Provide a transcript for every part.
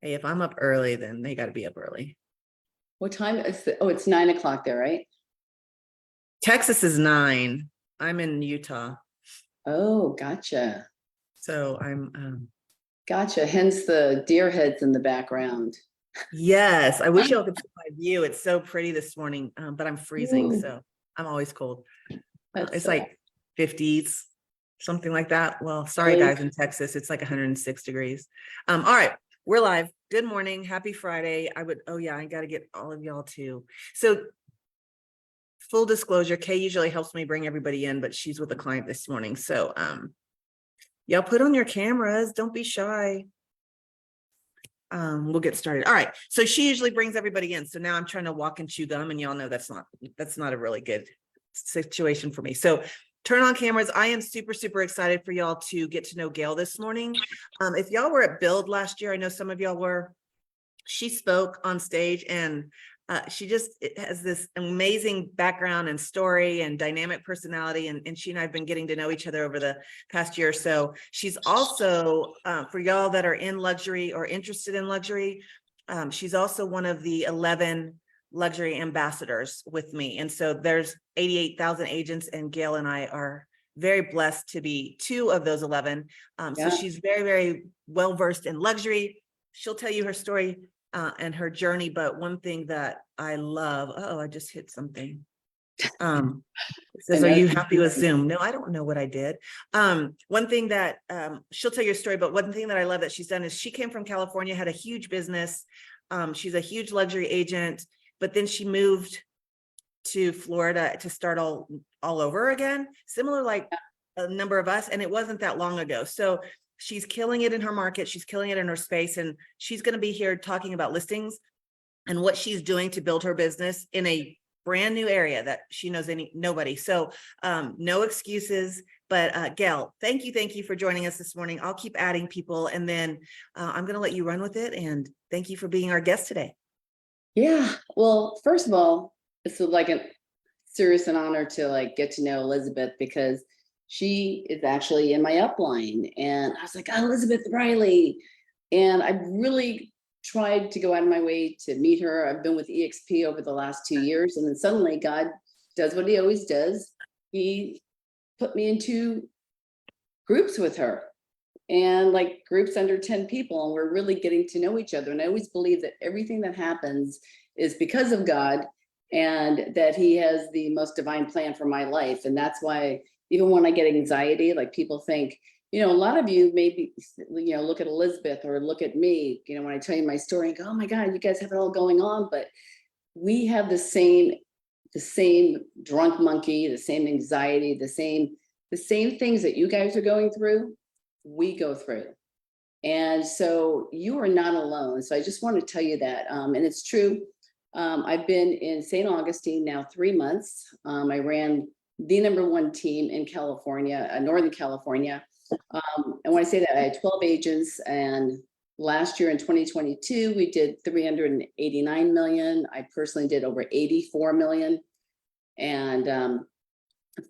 Hey, if I'm up early, then they got to be up early. What time is it? Oh, it's 9 o'clock there, right? Texas is 9. I'm in Utah. Oh, gotcha. So I'm, Gotcha. Hence the deer heads in the background. yes, I wish y'all could see my view. It's so pretty this morning, but I'm freezing. Ooh, So I'm always cold. that's It's like 50s, something like that. Well, sorry really guys in Texas, it's like 106 degrees. All right, we're live. Good morning, happy Friday. Oh yeah, I got to get all of y'all too. So full disclosure, Kay usually helps me bring everybody in, but she's with a client this morning. So y'all put on your cameras, don't be shy. We'll get started. All right, so she usually brings everybody in. So now I'm trying to walk and chew gum, and y'all know that's not a really good situation for me. So turn on cameras. I am super excited for y'all to get to know Gail this morning. If y'all were at Build last year, I know some of y'all were. She spoke on stage, and she just has this amazing background and story and dynamic personality, and she and I have been getting to know each other over the past year or so. She's also, for y'all that are in luxury or interested in luxury, she's also one of the 11 luxury ambassadors with me. And so there's 88,000 agents, and Gail and I are very blessed to be 2 of those 11. So she's very well versed in luxury. She'll tell you her story and her journey. But one thing that I love, I just hit something. It says, are you happy with Zoom? No, I don't know what I did. One thing that she'll tell your story, but one thing that I love that she's done is she came from California, had a huge business. She's a huge luxury agent, but then she moved to Florida to start all over again, similar like a number of us, and it wasn't that long ago. So she's killing it in her market, she's killing it in her space, and she's going to be here talking about listings and what she's doing to build her business in a brand new area that she knows nobody. So no excuses. But Gail, thank you for joining us this morning. I'll keep adding people, and then I'm going to let you run with it. And thank you for being our guest today. Yeah. Well, first of all, it's like a serious an honor to like get to know Elizabeth because she is actually in my upline. And I was like, oh, Elizabeth Riley. And I really tried to go out of my way to meet her. I've been with EXP over the last 2 years. And then suddenly God does what he always does. He put me into groups with her and like groups under 10 people. And we're really getting to know each other. And I always believe that everything that happens is because of God and that he has the most divine plan for my life. And that's why even when I get anxiety, like people think, a lot of you maybe, look at Elizabeth or look at me, when I tell you my story and go, oh my God, you guys have it all going on. But we have the same drunk monkey, the same anxiety, the same things that you guys are going through, we go through. And so you are not alone. So I just want to tell you that. And it's true. I've been in St. Augustine now 3 months. I ran the #1 team in California, Northern California. And when I say that, I had 12 agents, and last year in 2022, we did 389 million. I personally did over 84 million. And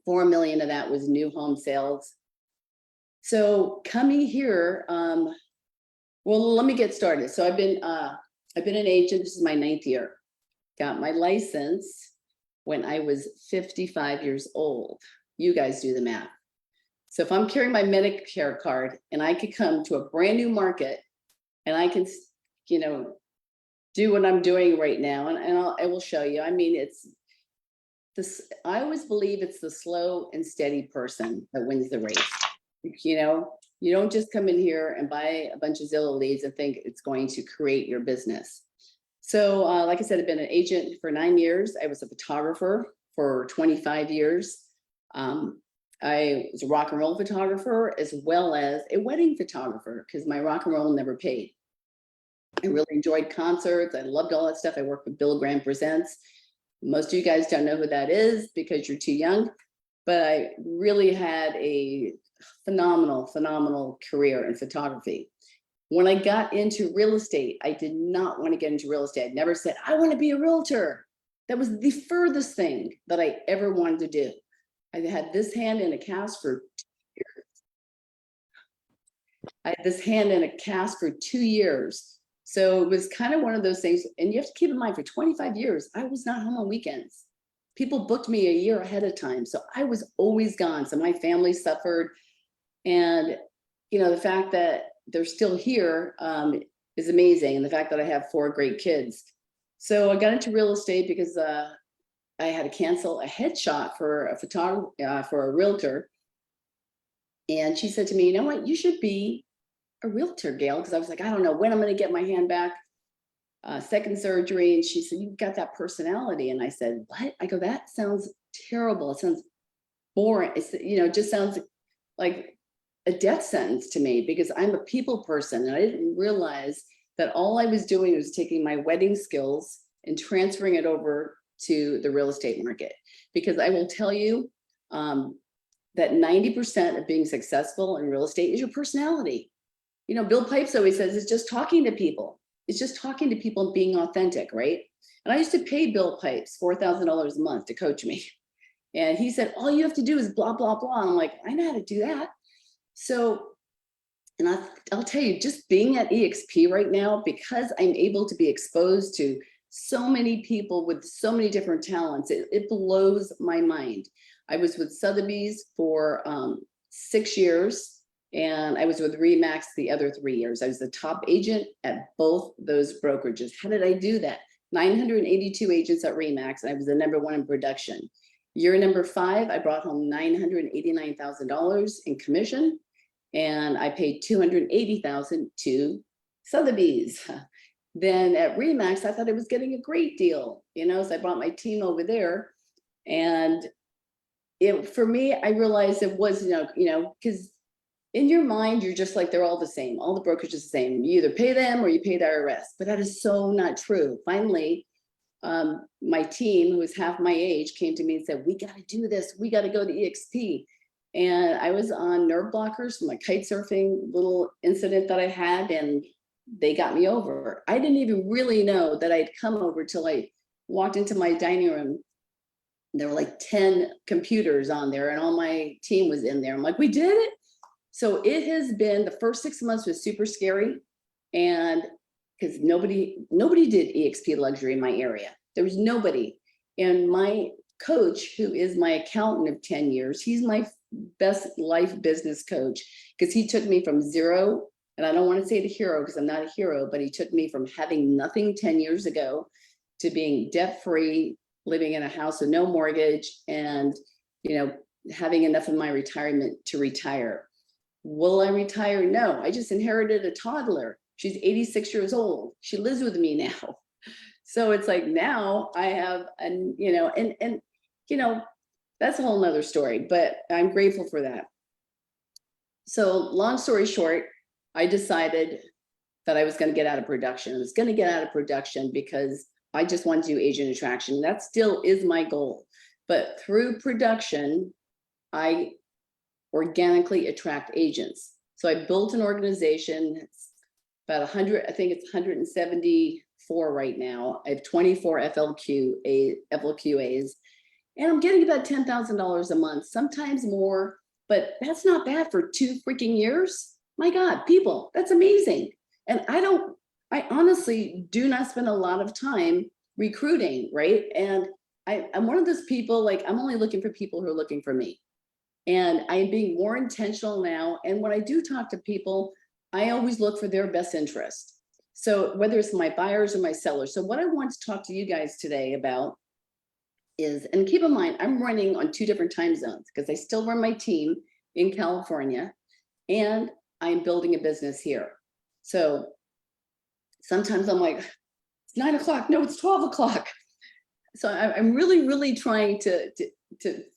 4 million of that was new home sales. So coming here, well, let me get started. So I've been an agent. This is my 9th year. Got my license when I was 55 years old. You guys do the math. So if I'm carrying my Medicare card and I could come to a brand new market and I can, do what I'm doing right now, and I will show you. I mean, it's this. I always believe it's the slow and steady person that wins the race. You don't just come in here and buy a bunch of Zillow leads and think it's going to create your business. So like I said, I've been an agent for 9 years. I was a photographer for 25 years. I was a rock and roll photographer as well as a wedding photographer because my rock and roll never paid. I really enjoyed concerts. I loved all that stuff. I worked with Bill Graham Presents. Most of you guys don't know who that is because you're too young, but I really had a phenomenal career in photography. When I got into real estate, I did not want to get into real estate. I never said, I want to be a realtor. That was the furthest thing that I ever wanted to do. I had this hand in a cast for 2 years. I had this hand in a cast for 2 years So it was kind of one of those things. And you have to keep in mind, for 25 years, I was not home on weekends. People booked me a year ahead of time. So I was always gone. So my family suffered. And, the fact that they're still here is amazing. And the fact that I have 4 great kids. So I got into real estate because I had to cancel a headshot for a photographer, for a realtor. And she said to me, you know what, you should be a realtor, Gail, because I was like, I don't know when I'm going to get my hand back. Second surgery. And she said, you've got that personality. And I said, what? I go, that sounds terrible. It sounds boring. It's, it just sounds like a death sentence to me, because I'm a people person. And I didn't realize that all I was doing was taking my wedding skills and transferring it over to the real estate market. Because I will tell you that 90% of being successful in real estate is your personality. Bill Pipes always says it's just talking to people. It's just talking to people and being authentic, right? And I used to pay Bill Pipes $4,000 a month to coach me. And he said, all you have to do is blah, blah, blah. And I'm like, I know how to do that. So, and I'll tell you, just being at EXP right now, because I'm able to be exposed to so many people with so many different talents, it blows my mind. I was with Sotheby's for 6 years. And I was with Remax the other 3 years. I was the top agent at both those brokerages. How did I do that? 982 agents at Remax, and I was the #1 in production. Year number 5, I brought home $989,000 in commission, and I paid $280,000 to Sotheby's. Then at Remax, I thought I was getting a great deal, so I brought my team over there. And for me, I realized it was, because in your mind, you're just like, they're all the same. All the brokerages are the same. You either pay them or you pay the IRS, but that is so not true. Finally, my team, who was half my age, came to me and said, we got to do this. We got to go to EXP. And I was on nerve blockers from my kite surfing little incident that I had, and they got me over. I didn't even really know that I'd come over till I walked into my dining room. There were like 10 computers on there and all my team was in there. I'm like, we did it. So it has been, the first 6 months was super scary, and because nobody did EXP luxury in my area. There was nobody. And my coach, who is my accountant of 10 years, he's my best life business coach, because he took me from zero, and I don't want to say the hero because I'm not a hero, but he took me from having nothing 10 years ago to being debt-free, living in a house with no mortgage, and having enough of my retirement to retire. Will I retire? No, I just inherited a toddler. She's 86 years old. She lives with me now. So it's like, now I have, that's a whole nother story, but I'm grateful for that. So long story short, I decided that I was going to get out of production. I was going to get out of production because I just want to do agent attraction. That still is my goal. But through production, I organically attract agents. So I built an organization. It's about 100, I think it's 174 right now. I have 24 FLQAs, and I'm getting about $10,000 a month, sometimes more, but that's not bad for 2 freaking years. My God, people, that's amazing. And I honestly do not spend a lot of time recruiting, right? And I'm one of those people, like, I'm only looking for people who are looking for me. And I'm being more intentional now. And when I do talk to people, I always look for their best interest. So whether it's my buyers or my sellers. So what I want to talk to you guys today about is, and keep in mind, I'm running on 2 different time zones because I still run my team in California and I'm building a business here. So sometimes I'm like, it's 9 o'clock. No, it's 12 o'clock. So I'm really, really trying to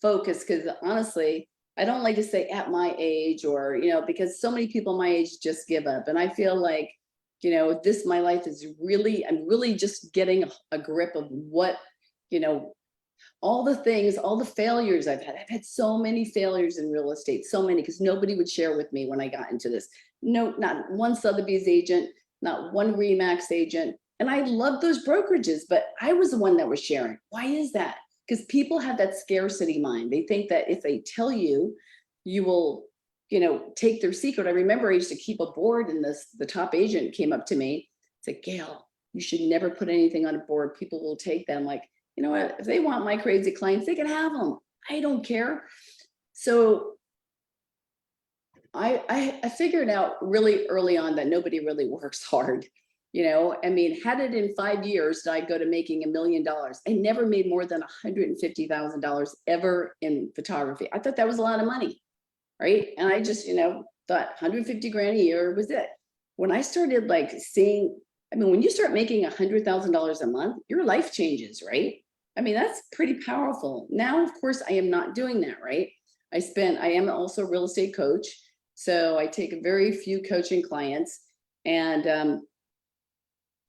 focus, because honestly, I don't like to say at my age, or, because so many people my age just give up. And I feel like, my life is really, I'm really just getting a grip of what, all the things, all the failures I've had. I've had so many failures in real estate, so many, because nobody would share with me when I got into this. No, not one Sotheby's agent, not one Remax agent. And I love those brokerages, but I was the one that was sharing. Why is that? Because people have that scarcity mind. They think that if they tell you, you will, take their secret. I remember I used to keep a board, and the top agent came up to me, said, Gail, you should never put anything on a board. People will take them. Like, you know what? If they want my crazy clients, they can have them. I don't care. So I figured out really early on that nobody really works hard. You know, I mean, had it in 5 years, did I go to making $1 million? I never made more than $150,000 ever in photography. I thought that was a lot of money, right? And I just, you know, thought 150 grand a year was it. When I started like seeing, I mean, when you start making $100,000 a month, your life changes, right? I mean, that's pretty powerful. Now, of course, I am not doing that, right? I am also a real estate coach. So I take very few coaching clients, and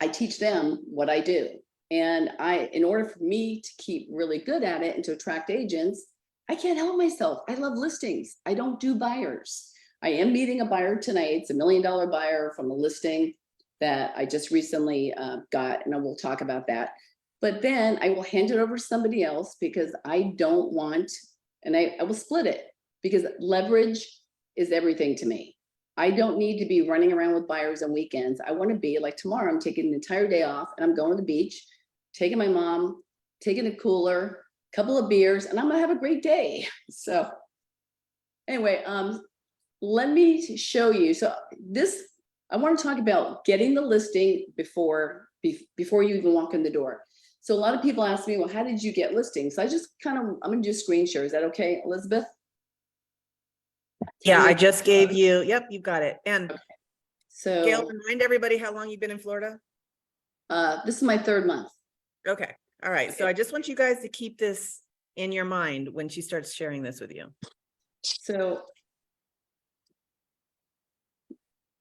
I teach them what I do. And in order for me to keep really good at it and to attract agents, I can't help myself. I love listings. I don't do buyers. I am meeting a buyer tonight. It's $1 million buyer from a listing that I just recently got, and I will talk about that. But then I will hand it over to somebody else because I don't want, and I will split it because leverage is everything to me. I don't need to be running around with buyers on weekends. I want to be like tomorrow, I'm taking an entire day off and I'm going to the beach, taking my mom, taking a cooler, couple of beers, and I'm going to have a great day. So anyway, let me show you. So this, I want to talk about getting the listing before you even walk in the door. So a lot of people ask me, well, how did you get listings? So I just I'm going to do screen share. Is that okay, Elizabeth? Yeah, I just gave you, yep, you got it. And so Gail, remind everybody how long you've been in Florida. This is my 3rd month. Okay. All right. So I just want you guys to keep this in your mind when she starts sharing this with you. So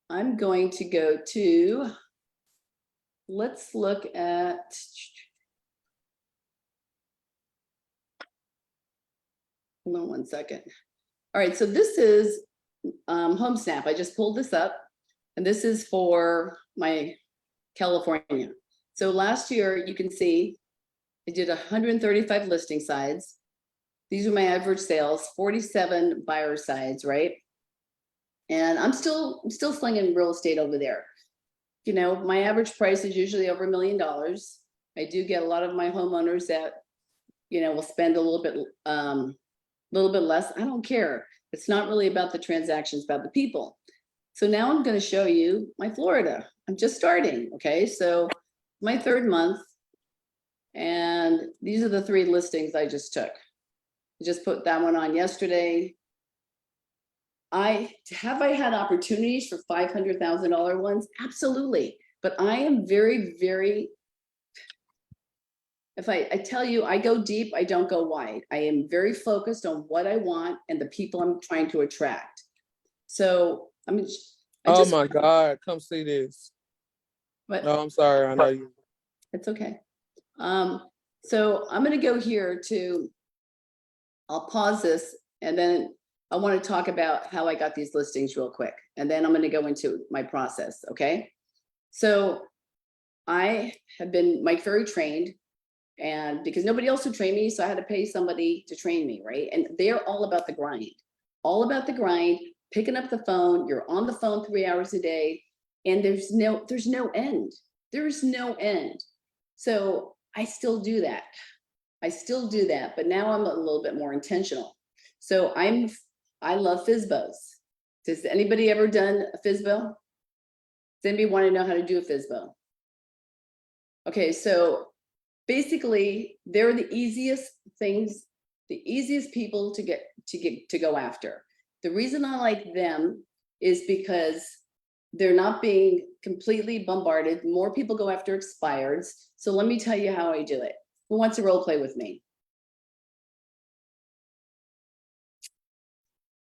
I'm going to go to, let's look at, hold on one second. All right, so this is HomeSnap. I just pulled this up, and this is for my California. So last year, you can see I did 135 listing sides. These are my average sales, 47 buyer sides, right? And I'm still slinging real estate over there. You know, my average price is usually over $1 million. I do get a lot of my homeowners that, you know, will spend a little bit less. I don't care. It's not really about the transactions, about the people. So now I'm going to show you my Florida. I'm just starting. Okay. So my 3rd month, and these are the 3 listings I just took. I just put that one on yesterday. Have I had opportunities for $500,000 ones? Absolutely. But I am very, very, if I tell you I go deep, I don't go wide. I am very focused on what I want and the people I'm trying to attract. So Oh my God, come see this. But No, I'm sorry. I know you. it's okay. So I'm going to go here to, I'll pause this, and then I want to talk about how I got these listings real quick. And then I'm going to go into my process. Okay. So I have been Mike Ferry trained, and because nobody else would train me, so I had to pay somebody to train me, right? And they're all about the grind, picking up the phone. You're on the phone 3 hours a day, and there's no end. There's no end. So I still do that. But now I'm a little bit more intentional. So I love FSBOs. Does anybody ever done a FSBO? Does anybody want to know how to do a FSBO? Okay, so basically they're the easiest things, the easiest people to go after. The reason I like them is because they're not being completely bombarded. More people go after expireds. So let me tell you how I do it. Who wants to role play with me?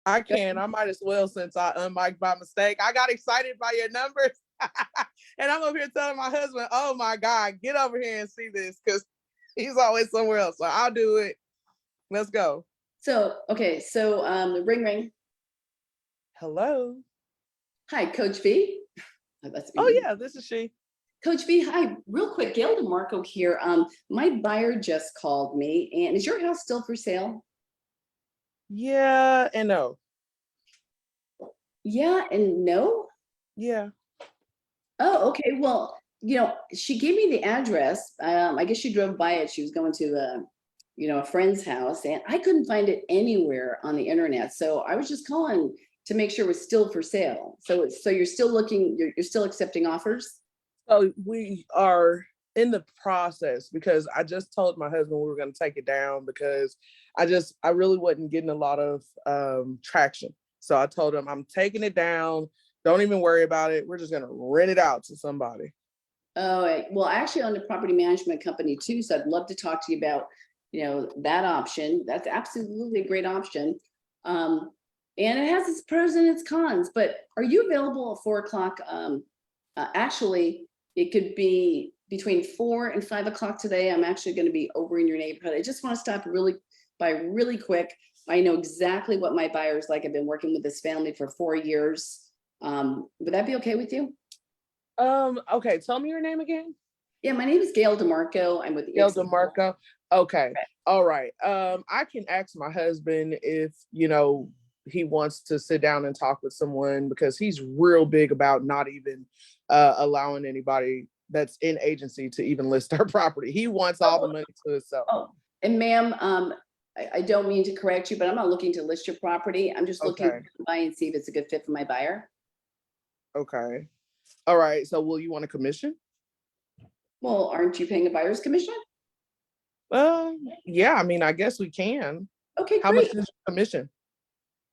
I can. I might as well since I unmiked by mistake. I got excited by your numbers. And I'm over here telling my husband, oh my God, get over here and see this, because he's always somewhere else. So I'll do it. Let's go. So, okay. So ring, ring. Hello. Hi, Coach V. Oh yeah, this is she. Coach V, hi. Real quick, Gail DeMarco here. My buyer just called me, and is your house still for sale? Yeah and no. Yeah and no? Yeah. Oh, okay. Well, she gave me the address. I guess she drove by it. She was going to a friend's house, and I couldn't find it anywhere on the internet. So I was just calling to make sure it was still for sale. So you're still looking, you're still accepting offers? So we are in the process because I just told my husband we were going to take it down because I really wasn't getting a lot of traction. So I told him I'm taking it down. Don't even worry about it. We're just going to rent it out to somebody. Oh, well, I actually own a property management company too, so I'd love to talk to you about, that option. That's absolutely a great option. And it has its pros and its cons, but are you available at 4 o'clock? Actually, it could be between 4 and 5 o'clock today. I'm actually going to be over in your neighborhood. I just want to stop really quick. I know exactly what my buyer's like. I've been working with this family for 4 years. Would that be okay with you? Okay, tell me your name again. Yeah, my name is Gail DeMarco. I'm with Gail DeMarco. Okay. All right. I can ask my husband if, he wants to sit down and talk with someone because he's real big about not even allowing anybody that's in agency to even list our property. He wants all the money to himself. Oh, and ma'am, I don't mean to correct you, but I'm not looking to list your property. I'm just looking to buy and see if it's a good fit for my buyer. Okay. All right. So will you want a commission? Well, aren't you paying a buyer's commission? Yeah, I mean, I guess we can. Okay, How much great. is your commission?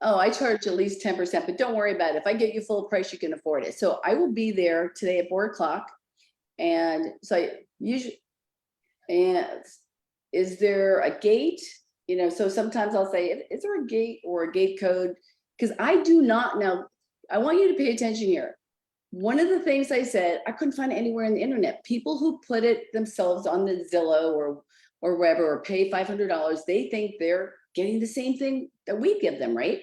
Oh, I charge at least 10%, but don't worry about it. If I get you full price, you can afford it. So I will be there today at 4 o'clock. And so I usually, and is there a gate? So sometimes I'll say, is there a gate or a gate code? Because I do not know. I want you to pay attention here. One of the things I said, I couldn't find it anywhere on the internet. People who put it themselves on the Zillow or wherever, or pay $500, they think they're getting the same thing that we give them, right?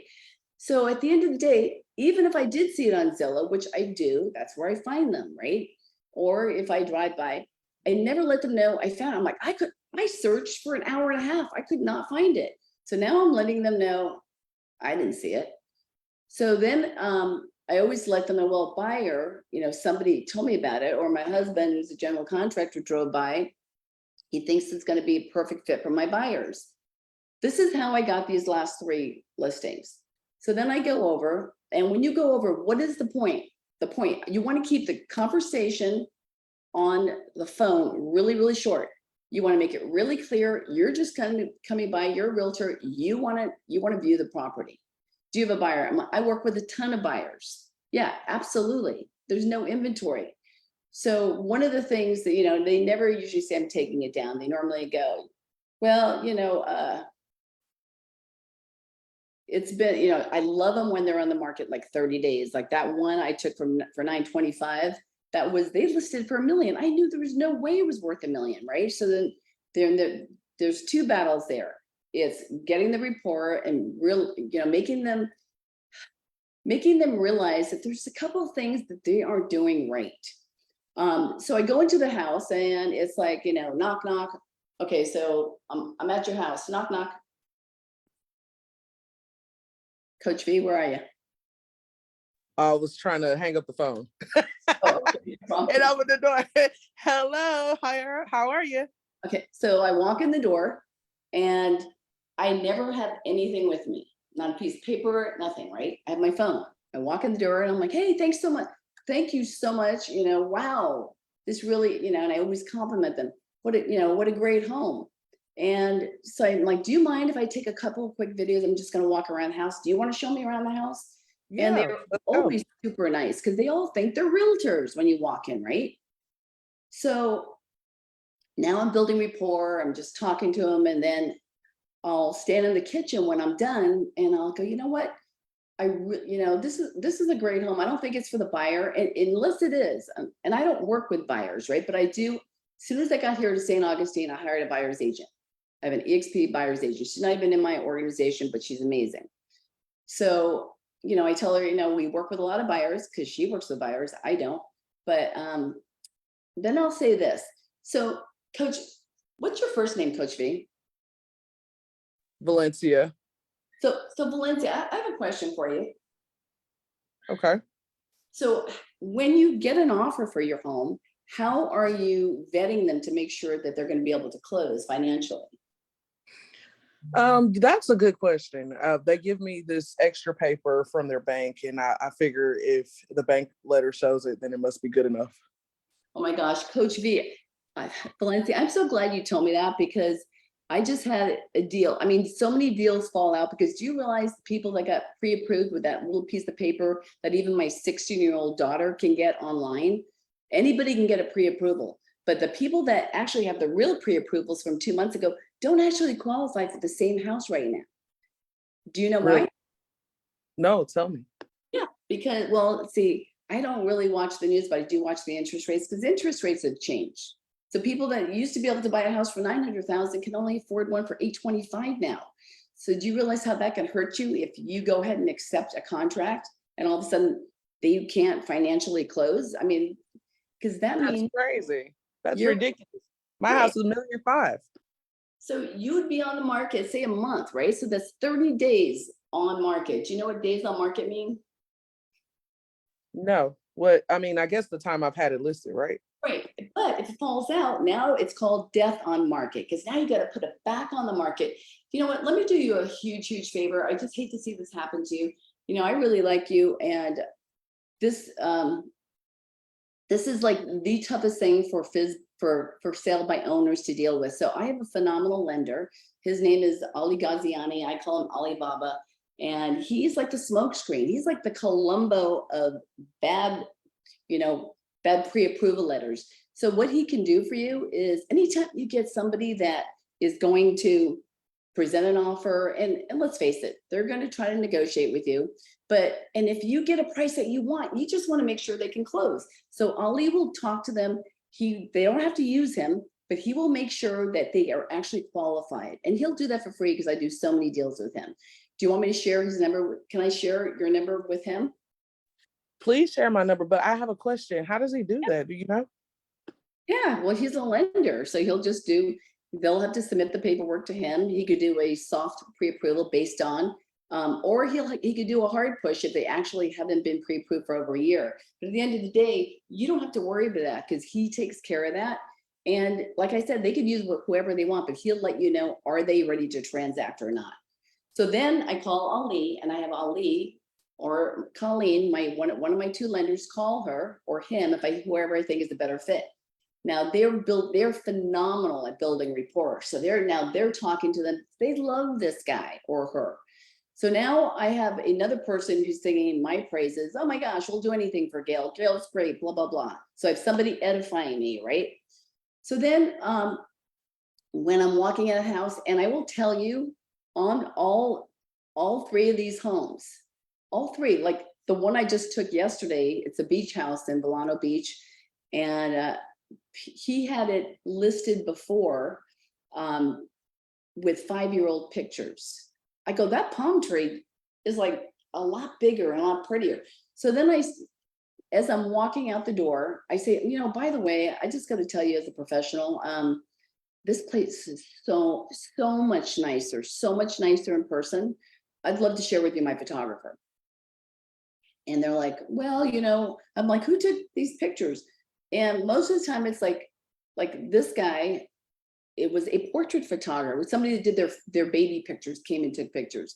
So at the end of the day, even if I did see it on Zillow, which I do, that's where I find them, right? Or if I drive by, I never let them know I found it. I'm like, I searched for an hour and a half. I could not find it. So now I'm letting them know I didn't see it. So then I always let them know, well, buyer, somebody told me about it, or my husband, who's a general contractor, drove by. He thinks it's going to be a perfect fit for my buyers. This is how I got these last 3 listings. So then I go over, and when you go over, what is the point? The point, you want to keep the conversation on the phone really, really short. You want to make it really clear. You're just coming by, you're a realtor. You want to view the property. Do you have a buyer? I work with a ton of buyers. Yeah, absolutely. There's no inventory. So one of the things that, they never usually say I'm taking it down. They normally go, well, it's been, I love them when they're on the market like 30 days. Like that one I took for 925, they listed for $1 million. I knew there was no way it was worth $1 million, right? So then there's 2 battles there. It's getting the report and making them realize that there's a couple of things that they aren't doing right. So I go into the house and it's like, knock, knock. Okay, so I'm at your house. Knock, knock. Coach V, where are you? I was trying to hang up the phone. Oh, okay. And open the door. Hello, how are you? Okay, so I walk in the door and I never have anything with me, not a piece of paper, nothing, right? I have my phone. I walk in the door and I'm like, hey, thanks so much. Thank you so much. Wow, this really, and I always compliment them. What a great home. And so I'm like, do you mind if I take a couple of quick videos? I'm just going to walk around the house. Do you want to show me around the house? Yeah, and they're always super nice because they all think they're realtors when you walk in, right? So now I'm building rapport. I'm just talking to them, and then I'll stand in the kitchen when I'm done, and I'll go, you know what? This is a great home. I don't think it's for the buyer, and unless it is. And I don't work with buyers, right? But I do. As soon as I got here to St. Augustine, I hired a buyer's agent. I have an EXP buyer's agent. She's not even in my organization, but she's amazing. So, I tell her, we work with a lot of buyers because she works with buyers. I don't. But then I'll say this. So, Coach, what's your first name, Coach V? Valencia. So Valencia, I have a question for you. Okay. So when you get an offer for your home, how are you vetting them to make sure that they're going to be able to close financially? That's a good question. They give me this extra paper from their bank, and I figure if the bank letter shows it, then it must be good enough. Oh my gosh, Coach V, Valencia, I'm so glad you told me that because I just had a deal. I mean, so many deals fall out because do you realize the people that got pre-approved with that little piece of paper that even my 16-year-old daughter can get online? Anybody can get a pre-approval, but the people that actually have the real pre-approvals from 2 months ago don't actually qualify for the same house right now. Do you know why? Really? No, tell me. Yeah, because, well, see, I don't really watch the news, but I do watch the interest rates because interest rates have changed. So people that used to be able to buy a house for 900,000 can only afford one for 825 now. So do you realize how that can hurt you if you go ahead and accept a contract and all of a sudden they can't financially close? I mean, because that That's means crazy. That's you're ridiculous. My right. house is $1.5 million. So you would be on the market, say a month, right? So that's 30 days on market. Do you know what days on market mean? No, what I mean, I guess the time I've had it listed, right? Right. But if it falls out, now it's called death on market because now you got to put it back on the market. You know what? Let me do you a huge, huge favor. I just hate to see this happen to you. You know, I really like you. And this this is like the toughest thing for for sale by owners to deal with. So I have a phenomenal lender. His name is Ali Ghaziani. I call him Alibaba. And he's like the smokescreen. He's like the Columbo of bad, you know, bad pre-approval letters. So what he can do for you is anytime you get somebody that is going to present an offer, and let's face it, they're going to try to negotiate with you. And if you get a price that you want, you just want to make sure they can close. So Ali will talk to them. They don't have to use him, but he will make sure that they are actually qualified. And he'll do that for free because I do so many deals with him. Do you want me to share his number? Can I share your number with him? Please share my number, but I have a question. How does he do that? Do you know? Yeah, well, he's a lender, so they'll have to submit the paperwork to him. He could do a soft pre-approval based on, or he could do a hard push if they actually haven't been pre-approved for over a year. But at the end of the day, you don't have to worry about that because he takes care of that. And like I said, they could use whoever they want, but he'll let you know, are they ready to transact or not? So then I call Ali and I have Ali or Colleen, one of my two lenders, call her or him whoever I think is a better fit. Now they're phenomenal at building rapport. So they're talking to them. They love this guy or her. So now I have another person who's singing my praises. Oh my gosh, we'll do anything for Gail. Gail's great, blah, blah, blah. So I have somebody edifying me, right? So then when I'm walking in a house, and I will tell you on all three of these homes, all three, like the one I just took yesterday, it's a beach house in Volano Beach. And he had it listed before with 5-year-old pictures. I go, that palm tree is like a lot bigger and a lot prettier. So then as I'm walking out the door, I say, you know, by the way, I just got to tell you as a professional, this place is so much nicer in person. I'd love to share with you my photographer. And they're like, well, you know, I'm like, who took these pictures? And most of the time it's like this guy, it was a portrait photographer, somebody that did their baby pictures, came and took pictures.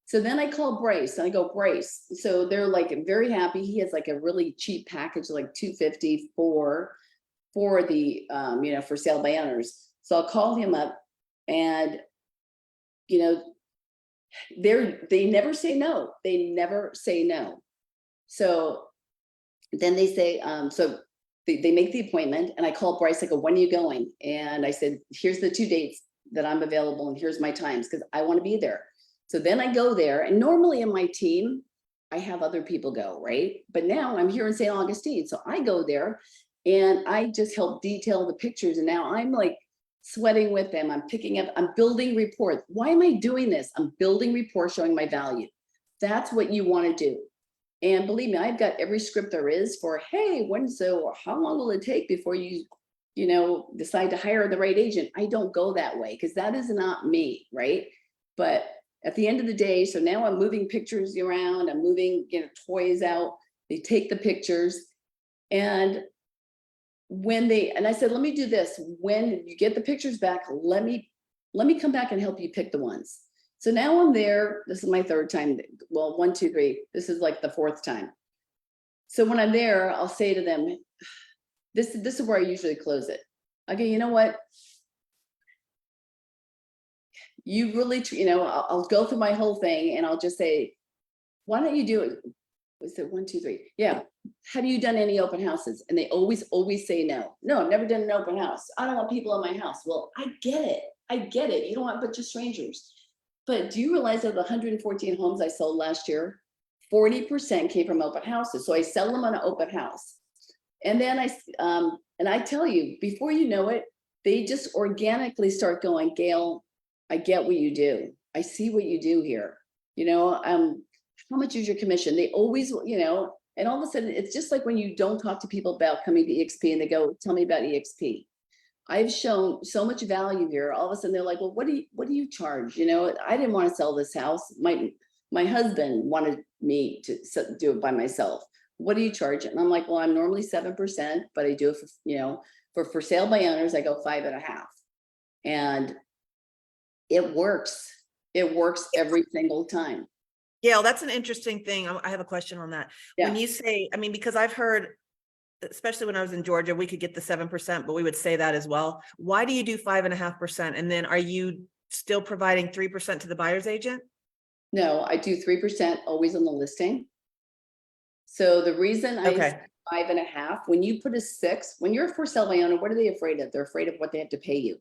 So then I call Bryce and I go, Bryce. So they're like very happy. He has like a really cheap package, like $250 for the, you know, for sale by owners. So I'll call him up and, you know, they never say no. They never say no. So then they say, so they make the appointment and I call Bryce, I go, when are you going? And I said, here's the 2 dates that I'm available and here's my times because I want to be there. So then I go there and normally in my team, I have other people go, right? But now I'm here in St. Augustine. So I go there and I just help detail the pictures. And now I'm like sweating with them. I'm picking up, I'm building reports. Why am I doing this? I'm building reports showing my value. That's what you want to do. And believe me, I've got every script there is for, hey, how long will it take before you know, decide to hire the right agent? I don't go that way because that is not me, right? But at the end of the day, so now I'm moving pictures around, I'm moving, you know, toys out, they take the pictures. And and I said, let me do this. When you get the pictures back, let me come back and help you pick the ones. So now I'm there. This is my third time. Well, 1, 2, 3. This is like the fourth time. So when I'm there, I'll say to them, this is where I usually close it. Okay, you know what? You really, I'll go through my whole thing and I'll just say, why don't you do it? Was it 1, 2, 3? Yeah. Have you done any open houses? And they always say no. No, I've never done an open house. I don't want people in my house. Well, I get it. You don't want a bunch of strangers. But do you realize that the 114 homes I sold last year, 40% came from open houses. So I sell them on an open house. And then I tell you, before you know it, they just organically start going, Gail, I get what you do. I see what you do here. How much is your commission? They always, and all of a sudden, it's just like when you don't talk to people about coming to EXP and they go, tell me about EXP. I've shown so much value here. All of a sudden they're like, well, what do you charge? I didn't want to sell this house. My husband wanted me to do it by myself. What do you charge? And I'm like, well, I'm normally 7%, but I do it for sale by owners, I go 5.5. And it works. It works every single time. Gail, that's an interesting thing. I have a question on that. When you say, because I've heard, especially when I was in Georgia, we could get the 7%, but we would say that as well. Why do you do 5.5%? And then are you still providing 3% to the buyer's agent? No, I do 3% always on the listing. So the reason I say 5.5, when you put a 6, when you're a for sale by owner, what are they afraid of? They're afraid of what they have to pay you.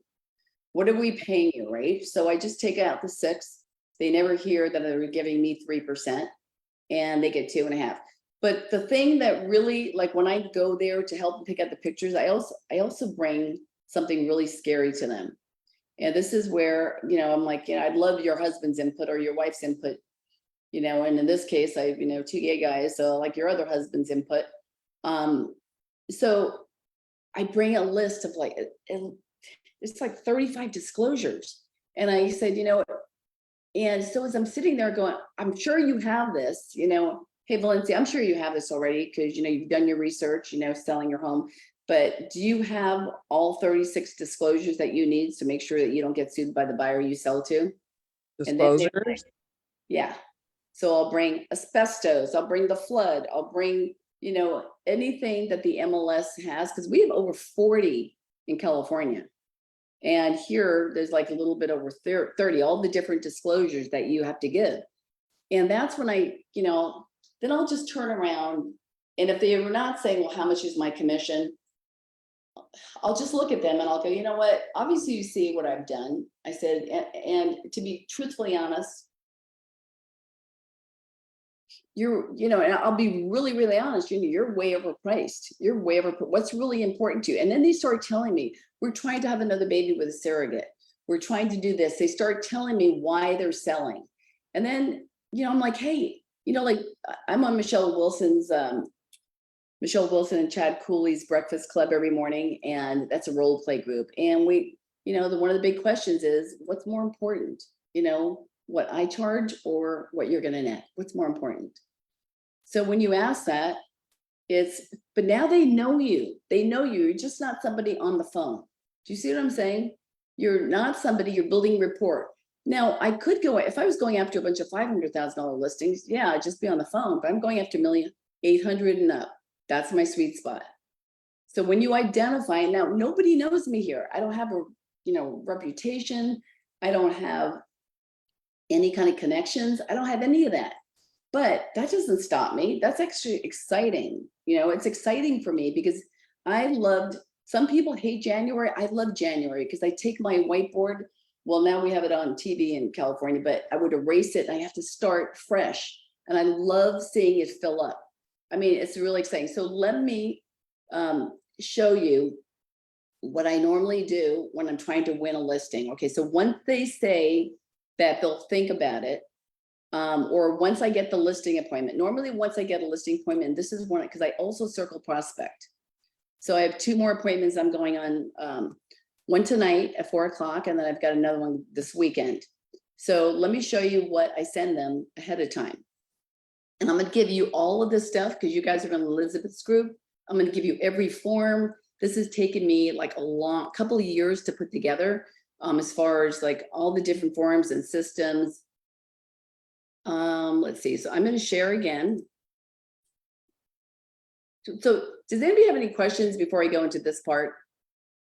What are we paying you, right? So I just take out the 6. They never hear that they're giving me 3% and they get 2.5. But the thing that really, like when I go there to help them pick out the pictures, I also bring something really scary to them. And this is where, I'm like, I'd love your husband's input or your wife's input, and in this case, I, 2 gay guys, so like your other husband's input. So I bring a list of it's like 35 disclosures. And I said, and so as I'm sitting there going, I'm sure you have this, hey, Valencia, I'm sure you have this already because, you've done your research, selling your home. But do you have all 36 disclosures that you need to make sure that you don't get sued by the buyer you sell to? Disclosures? Yeah. So I'll bring asbestos, I'll bring the flood, I'll bring, anything that the MLS has, because we have over 40 in California. And here there's like a little bit over 30, all the different disclosures that you have to give. And that's when I, then I'll just turn around. And if they are not saying, well, how much is my commission? I'll just look at them and I'll go, you know what? Obviously you see what I've done. I said, and to be truthfully honest, and I'll be really, really honest, you're way overpriced. You're way over, what's really important to you? And then they start telling me, we're trying to have another baby with a surrogate. We're trying to do this. They start telling me why they're selling. And then, I'm like, hey, like I'm on Michelle Wilson and Chad Cooley's Breakfast Club every morning. And that's a role play group. And we, one of the big questions is what's more important, what I charge or what you're going to net? What's more important? So when you ask that, but now they know you. They know you. You're just not somebody on the phone. Do you see what I'm saying? You're not somebody, you're building rapport. Now, I could go, if I was going after a bunch of $500,000 listings, yeah, I'd just be on the phone, but I'm going after $1,800,000 and up. That's my sweet spot. So when you identify, now nobody knows me here. I don't have a, reputation. I don't have any kind of connections. I don't have any of that. But that doesn't stop me. That's actually exciting. It's exciting for me because some people hate January. I love January because I take my whiteboard. Well, now we have it on TV in California, but I would erase it and I have to start fresh. And I love seeing it fill up. It's really exciting. So let me show you what I normally do when I'm trying to win a listing. Okay, so once they say that they'll think about it, or once I get the listing appointment, normally once I get a listing appointment, this is one, because I also circle prospect. So I have 2 more appointments I'm going on, one tonight at 4:00, and then I've got another one this weekend. So let me show you what I send them ahead of time. And I'm going to give you all of this stuff because you guys are in Elizabeth's group. I'm going to give you every form. This has taken me like a long couple of years to put together, as far as like all the different forms and systems. Let's see. So I'm going to share again. So does anybody have any questions before I go into this part?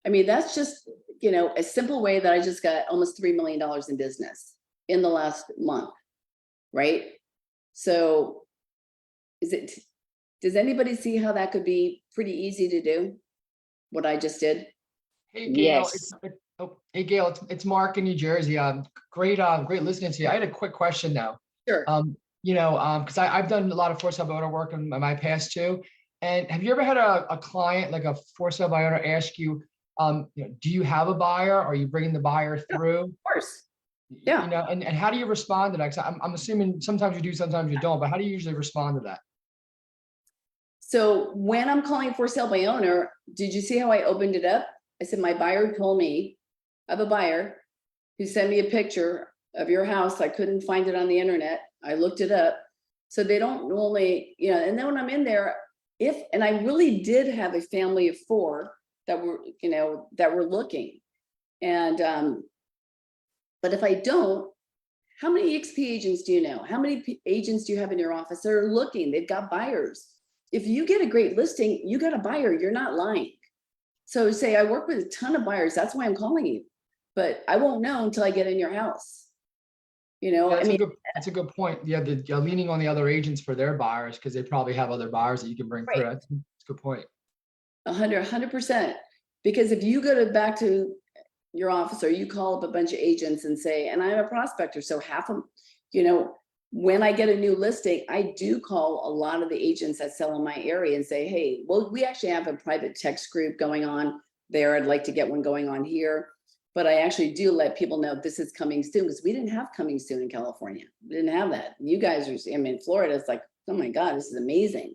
I mean, that's just, a simple way that I just got almost $3 million in business in the last month, right? So does anybody see how that could be pretty easy to do? What I just did? Hey Gail, Yes. hey Gail, it's Mark in New Jersey. Great listening to you. I had a quick question though. Sure. Because I've done a lot of for sale by owner work in my past too. And have you ever had a client, like a for sale by owner, ask you, do you have a buyer? Are you bringing the buyer through? Of course. Yeah. And how do you respond to that? 'Cause I'm assuming sometimes you do, sometimes you don't, but how do you usually respond to that? So when I'm calling for sale by owner, did you see how I opened it up? I said, my buyer told me, I have a buyer who sent me a picture of your house. I couldn't find it on the internet. I looked it up. So they don't normally, and then when I'm in there, and I really did have a family of 4 that were looking. And, but if I don't, how many EXP agents do you know? How many agents do you have in your office that are looking? They've got buyers. If you get a great listing, you got a buyer, you're not lying. So say I work with a ton of buyers, that's why I'm calling you, but I won't know until I get in your house. That's a good point. Yeah, you're leaning on the other agents for their buyers because they probably have other buyers that you can bring through. Right. That's a good point. 100%. Because if you go back to your office or you call up a bunch of agents and say, and I'm a prospector, so half of them, when I get a new listing, I do call a lot of the agents that sell in my area and say, hey, well, we actually have a private text group going on there. I'd like to get one going on here. But I actually do let people know this is coming soon, because we didn't have coming soon in California. We didn't have that. You guys are, Florida, it's like, oh my God, this is amazing.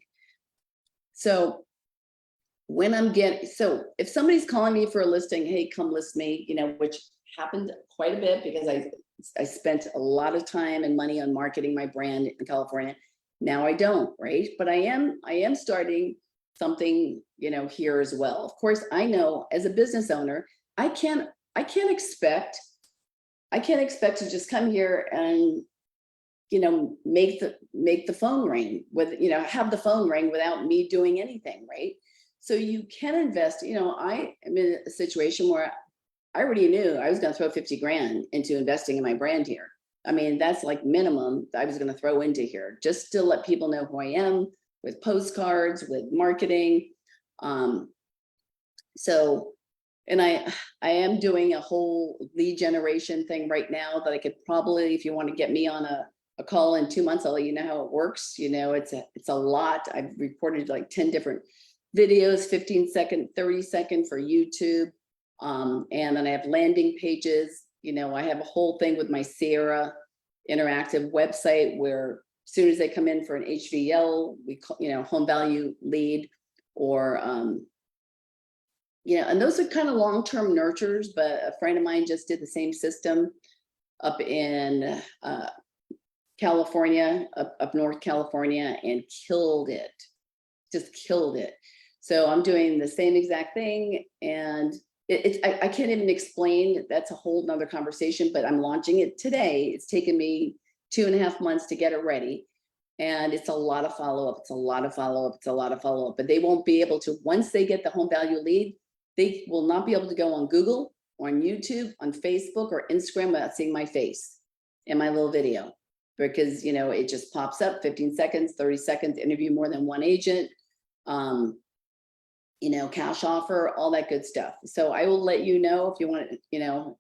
So if somebody's calling me for a listing, hey, come list me, which happened quite a bit because I spent a lot of time and money on marketing my brand in California. Now I don't, right? But I am starting something, here as well. Of course, I know as a business owner, I can't expect to just come here and, make the phone ring have the phone ring without me doing anything, right? So you can invest, I am in a situation where I already knew I was going to throw 50 grand into investing in my brand here. I mean, that's like minimum I was going to throw into here just to let people know who I am, with postcards, with marketing. And I am doing a whole lead generation thing right now that I could probably, if you want to get me on a call in 2 months, I'll let you know how it works. It's a lot. I've recorded like 10 different videos, 15-second, 30-second for YouTube. And then I have landing pages. I have a whole thing with my Sierra interactive website where as soon as they come in for an HVL, we call, home value lead, or, and those are kind of long-term nurtures, but a friend of mine just did the same system up in California, up North California, and killed it, just killed it. So I'm doing the same exact thing, and I can't even explain. That's a whole nother conversation, but I'm launching it today. It's taken me 2.5 months to get it ready. And it's a lot of follow-up. It's a lot of follow-up. It's a lot of follow-up, but they won't be able to, once they get the home value lead, they will not be able to go on Google, on YouTube, on Facebook, or Instagram without seeing my face in my little video, because, it just pops up 15 seconds, 30 seconds, interview more than one agent, cash offer, all that good stuff. So I will let you know if you want to,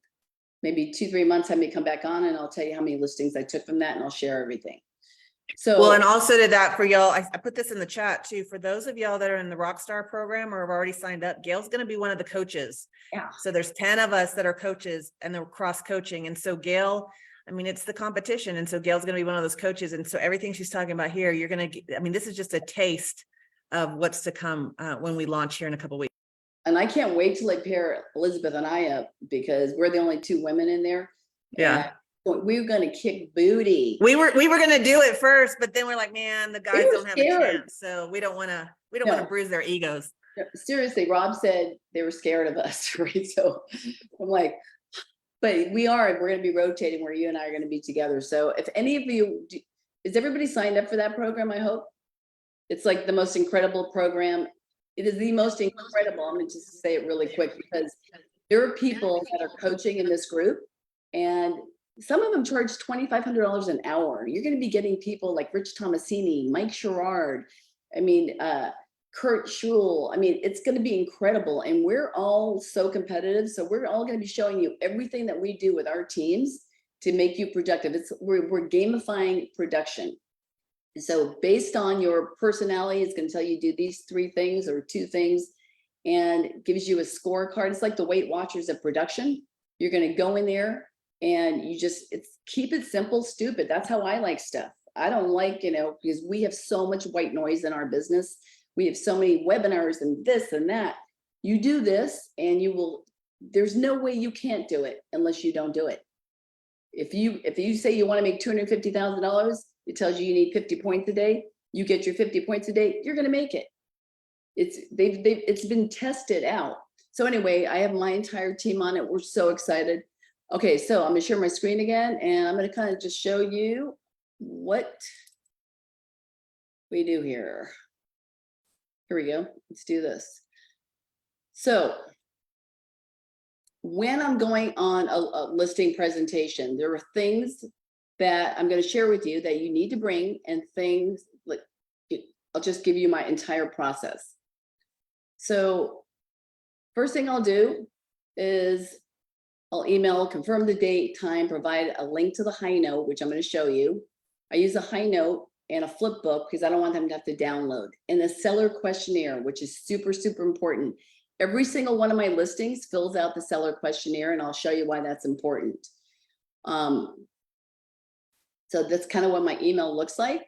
maybe 2-3 months, have me come back on and I'll tell you how many listings I took from that, and I'll share everything. So, Well, and also to that for y'all, I put this in the chat too, for those of y'all that are in the Rockstar program or have already signed up, Gail's going to be one of the coaches. yeah, So there's 10 of us that are coaches and they're cross coaching. And so Gail, it's the competition. And so Gail's going to be one of those coaches. And so everything she's talking about here, you're going to, this is just a taste of what's to come when we launch here in a couple of weeks. and I can't wait till I pair Elizabeth and I up, because we're the only 2 women in there. Yeah. And we're going to kick booty. We were going to do it first, but then we're like, man, the guys were don't have scared. a chance. So we don't want to No. bruise their egos. seriously, Rob said they were scared of us, right? So I'm like, but we're gonna be rotating where you and I are gonna be together. So if any of you, is everybody signed up for that program, I hope? It's like the most incredible program. It is the most incredible. I'm gonna just say it really quick because there are people that are coaching in this group and some of them charge $2,500 an hour. You're gonna be getting people like Rich Tomasini, Mike Sherrard, I mean, Kurt Schul. I mean, it's gonna be incredible. And we're all so competitive. So we're all gonna be showing you everything that we do with our teams to make you productive. We're gamifying production. So based on your personality, it's going to tell you do these 3 things or 2 things and gives you a scorecard. It's like the Weight Watchers of production. You're going to go in there and keep it simple, stupid. That's how I like stuff. I don't like, because we have so much white noise in our business. We have so many webinars and this and that. You do this and there's no way you can't do it unless you don't do it. If you say you want to make $250,000, it tells you need 50 points a day. You get your 50 points a day, you're going to make it. It's been tested out. So anyway, I have my entire team on it. We're so excited. Okay, so I'm going to share my screen again, and I'm going to kind of just show you what we do here. Here we go. Let's do this. So when I'm going on a listing presentation, there are things that I'm going to share with you that you need to bring, and things like, I'll just give you my entire process. So first thing I'll do is I'll email, confirm the date, time, provide a link to the high note, which I'm going to show you. I use a high note and a flip book because I don't want them to have to download, and the seller questionnaire, which is super, super important. Every single one of my listings fills out the seller questionnaire, and I'll show you why that's important. So that's kind of what my email looks like.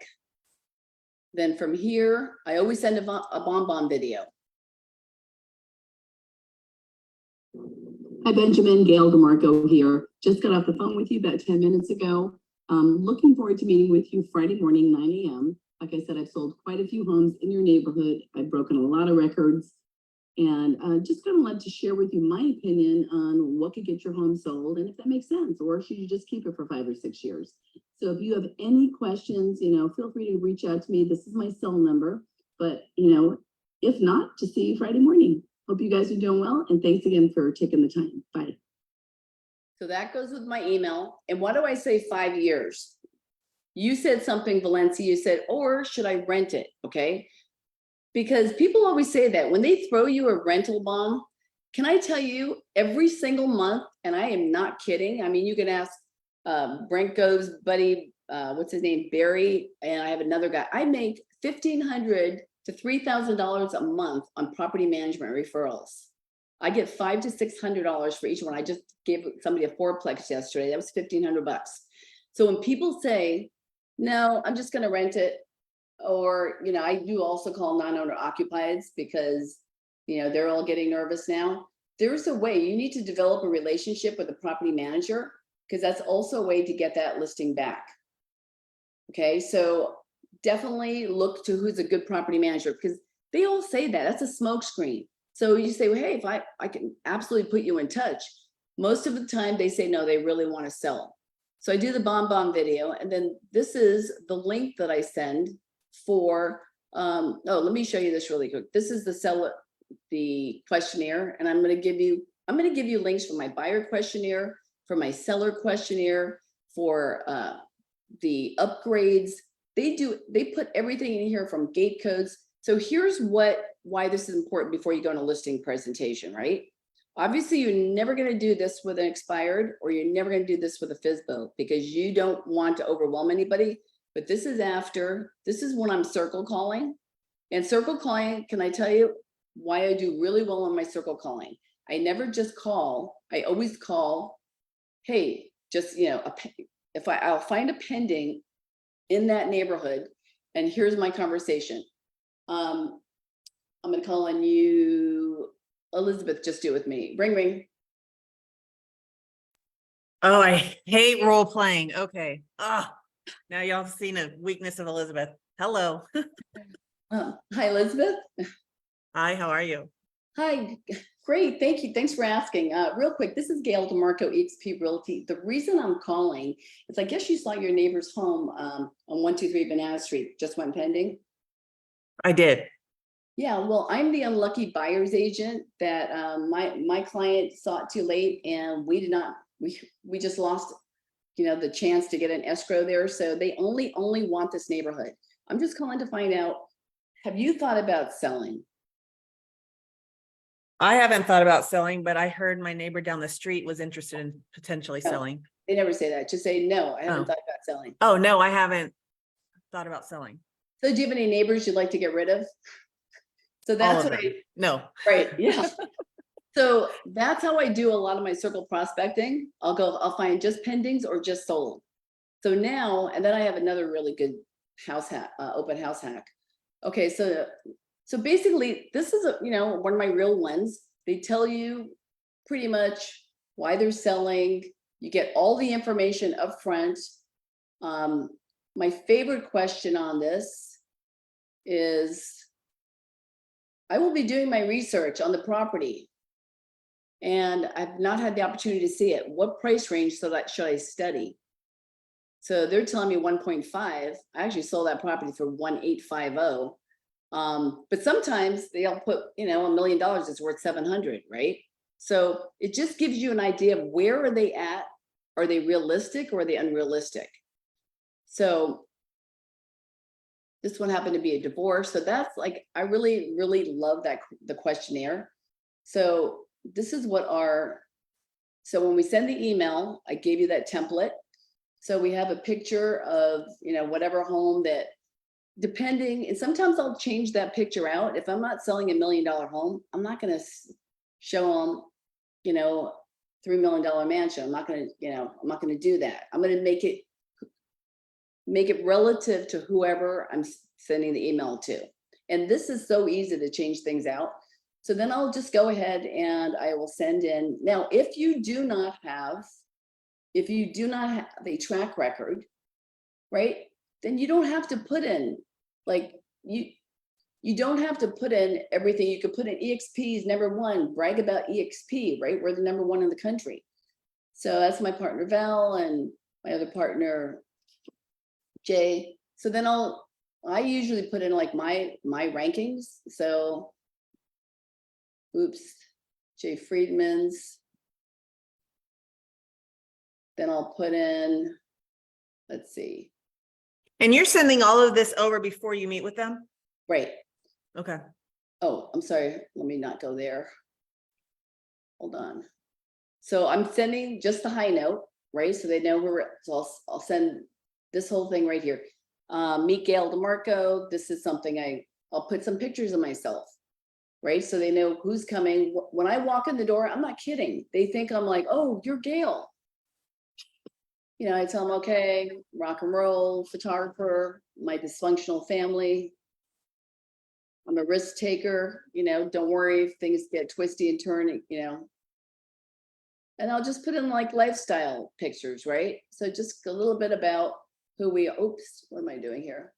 Then from here, I always send a BombBomb video. Hi, Benjamin. Gail DeMarco here. Just got off the phone with you about 10 minutes ago. Looking forward to meeting with you Friday morning, 9 a.m. Like I said, I've sold quite a few homes in your neighborhood. I've broken a lot of records. And just kind of like to share with you my opinion on what could get your home sold and if that makes sense, or should you just keep it for 5 or 6 years? So if you have any questions, feel free to reach out to me. This is my cell number, but if not, to see you Friday morning. Hope you guys are doing well. And thanks again for taking the time. Bye. So that goes with my email. And why do I say 5 years? You said something, Valencia, you said, or should I rent it? Okay. Because people always say that when they throw you a rental bomb, can I tell you every single month, and I am not kidding. I mean, you can ask Brenko's buddy, what's his name, Barry, and I have another guy. I make $1,500 to $3,000 a month on property management referrals. I get $500 to $600 for each one. I just gave somebody a 4-plex yesterday. That was $1,500. So when people say, no, I'm just going to rent it, or, I do also call non-owner occupieds because, they're all getting nervous now. There's a way you need to develop a relationship with a property manager, because that's also a way to get that listing back. Okay, so definitely look to who's a good property manager, because they all say that. That's a smoke screen. So you say, well, hey, if I can absolutely put you in touch. Most of the time they say, no, they really want to sell. So I do the BombBomb video, and then this is the link that I send for, let me show you this really quick. This is the questionnaire, and I'm going to give you links for my buyer questionnaire, for my seller questionnaire, for the upgrades. They put everything in here from gate codes. So here's why this is important before you go on a listing presentation, right? Obviously, you're never going to do this with an expired, or you're never going to do this with a FSBO, because you don't want to overwhelm anybody. But this is when I'm circle calling. And circle calling, can I tell you why I do really well on my circle calling? I never just call. I always call, hey, just, I'll find a pending in that neighborhood, and here's my conversation. I'm going to call on you, Elizabeth, just do it with me. Ring, ring. Oh, I hate role playing. Okay. Now y'all have seen a weakness of Elizabeth. Hello. Hi, Elizabeth. Hi, how are you? Hi, great, thank you. Thanks for asking. Real quick, this is Gail DeMarco, EXP Realty. The reason I'm calling is I guess you saw your neighbor's home on 123 Banana Street just went pending. I did. Yeah, well, I'm the unlucky buyer's agent that my client saw it too late, and we did not, we just lost, the chance to get an escrow there. So they only want this neighborhood. I'm just calling to find out, have you thought about selling? I haven't thought about selling, but I heard my neighbor down the street was interested in potentially Oh. selling. They never say that. Just say, no, I haven't Oh. thought about selling. Oh, no, I haven't thought about selling. So do you have any neighbors you'd like to get rid of? So All that's of what them. No. right, yeah. So that's how I do a lot of my circle prospecting. I'll find just pendings or just sold. So now, and then I have another really good house hack, open house hack. Okay, so basically this is one of my real ones. They tell you pretty much why they're selling. You get all the information up front. My favorite question on this is, I will be doing my research on the property and I've not had the opportunity to see it. What price range should I study? So they're telling me 1.5. I actually sold that property for 1,850. But sometimes they'll put, $1 million is worth 700, right? So it just gives you an idea of where are they at? Are they realistic or are they unrealistic? So this one happened to be a divorce. So that's like, I really, really love the questionnaire. So this is what so when we send the email, I gave you that template. So we have a picture of, whatever home that, depending, and sometimes I'll change that picture out. If I'm not selling $1 million home, I'm not going to show them, $3 million mansion. I'm not going to do that. I'm going to make it relative to whoever I'm sending the email to. And this is so easy to change things out. So then I'll just go ahead and I will send in. Now, if you do not have a track record, right, then you don't have to put in, like, you don't have to put in everything. You could put in EXP's #1, brag about EXP, right? We're the #1 in the country. So that's my partner Val and my other partner Jay. So then I usually put in like my rankings. So Jay Friedman's. Then I'll put in, let's see. And you're sending all of this over before you meet with them? Right. Okay. Oh, I'm sorry. Let me not go there. Hold on. So I'm sending just the high note, right? So they know so I'll send this whole thing right here. Meet Gail DeMarco. This is something I'll put some pictures of myself, right? So they know who's coming. When I walk in the door, I'm not kidding. They think I'm like, oh, you're Gail. I tell them, okay, rock and roll photographer, my dysfunctional family. I'm a risk taker, don't worry if things get twisty and turny, And I'll just put in like lifestyle pictures, right? So just a little bit about who we, oops, what am I doing here?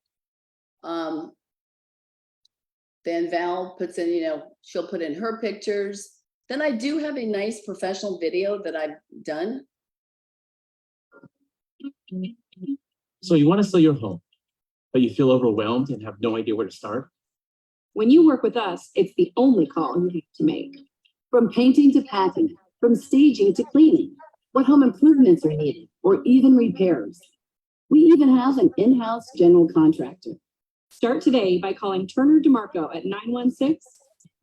Then Val puts in, she'll put in her pictures. Then I do have a nice professional video that I've done. So you want to sell your home, but you feel overwhelmed and have no idea where to start? When you work with us, it's the only call you have to make. From painting to packing, from staging to cleaning, what home improvements are needed, or even repairs. We even have an in-house general contractor. Start today by calling Turner DeMarco at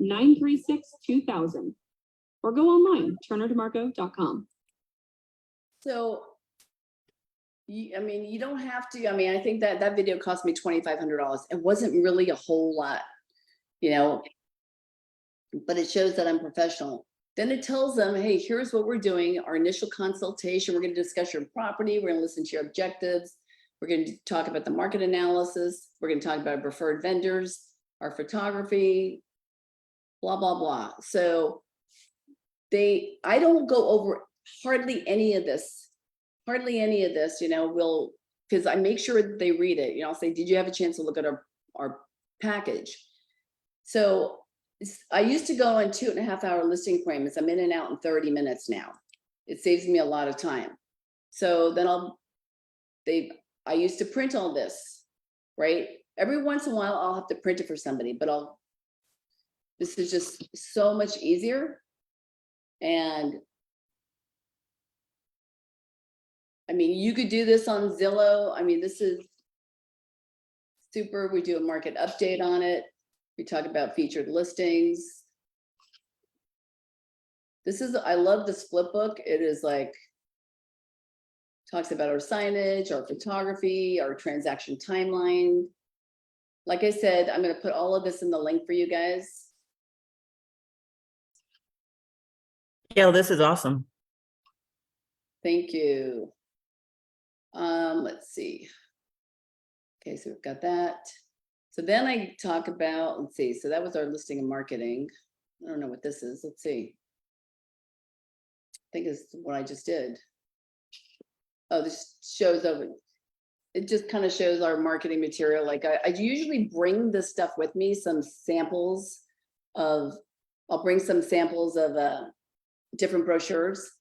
916-936-2000 or go online, turnerdemarco.com. So, you don't have to, I think that video cost me $2,500. It wasn't really a whole lot, but it shows that I'm professional. Then it tells them, hey, here's what we're doing. Our initial consultation, we're going to discuss your property. We're going to listen to your objectives. We're going to talk about the market analysis. We're going to talk about our preferred vendors, our photography, blah, blah, blah. So I don't go over hardly any of this, because I make sure that they read it. I'll say, did you have a chance to look at our package? So I used to go on 2.5 hour listing appointments. I'm in and out in 30 minutes now. It saves me a lot of time. So then I used to print all this, right? Every once in a while, I'll have to print it for somebody, but this is just so much easier. And I mean, you could do this on Zillow. I mean, this is super. We do a market update on it. We talk about featured listings. I love this flip book. It is like, talks about our signage, our photography, our transaction timeline. Like I said, I'm going to put all of this in the link for you guys. Gail, this is awesome. Thank you. Let's see. Okay, so we've got that. So then I talk about, let's see, so that was our listing and marketing. I don't know what this is. Let's see. I think it's what I just did. Oh, this shows over. It just kind of shows our marketing material. Like I usually bring this stuff with me, some samples of, I'll bring some samples of different brochures.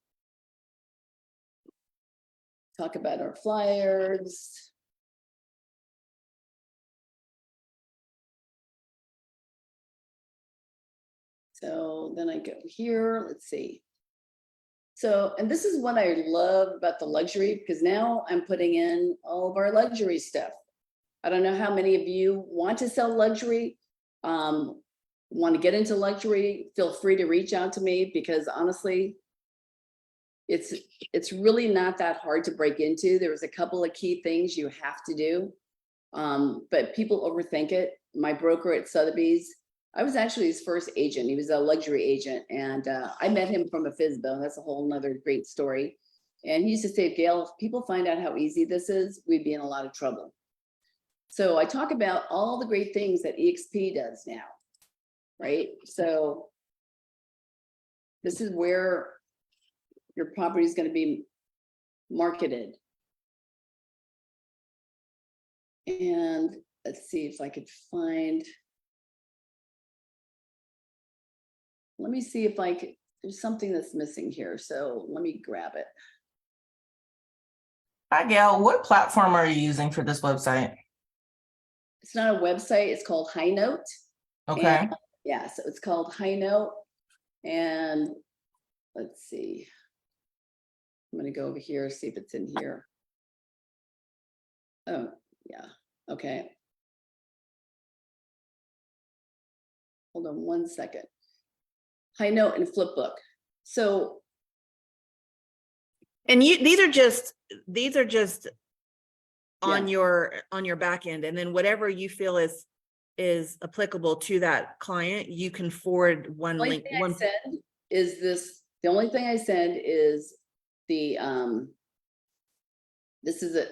Talk about our flyers. So then I go here, let's see. So, and this is what I love about the luxury, because now I'm putting in all of our luxury stuff. I don't know how many of you want to sell luxury, want to get into luxury, feel free to reach out to me, because honestly, it's really not that hard to break into. There's a couple of key things you have to do, but people overthink it. My broker at Sotheby's, I was actually his first agent. He was a luxury agent, and I met him from a FSBO. That's a whole nother great story. And he used to say, Gail, if people find out how easy this is, we'd be in a lot of trouble. So I talk about all the great things that EXP does now, right? So this is where your property is going to be marketed. And let's see if I could find, let me see if I could, there's something that's missing here. So let me grab it. Hi, Gail. What platform are you using for this website? It's not a website, it's called High Note. Okay. And, yeah, so it's called High Note. And let's see. I'm going to go over here, see if it's in here. Oh, yeah. Okay. Hold on one second. High Note and Flipbook. So, And these are just on your back end, and then whatever you feel is applicable to that client, you can forward one the only link. thing I said is this. The only thing I said is the this is a,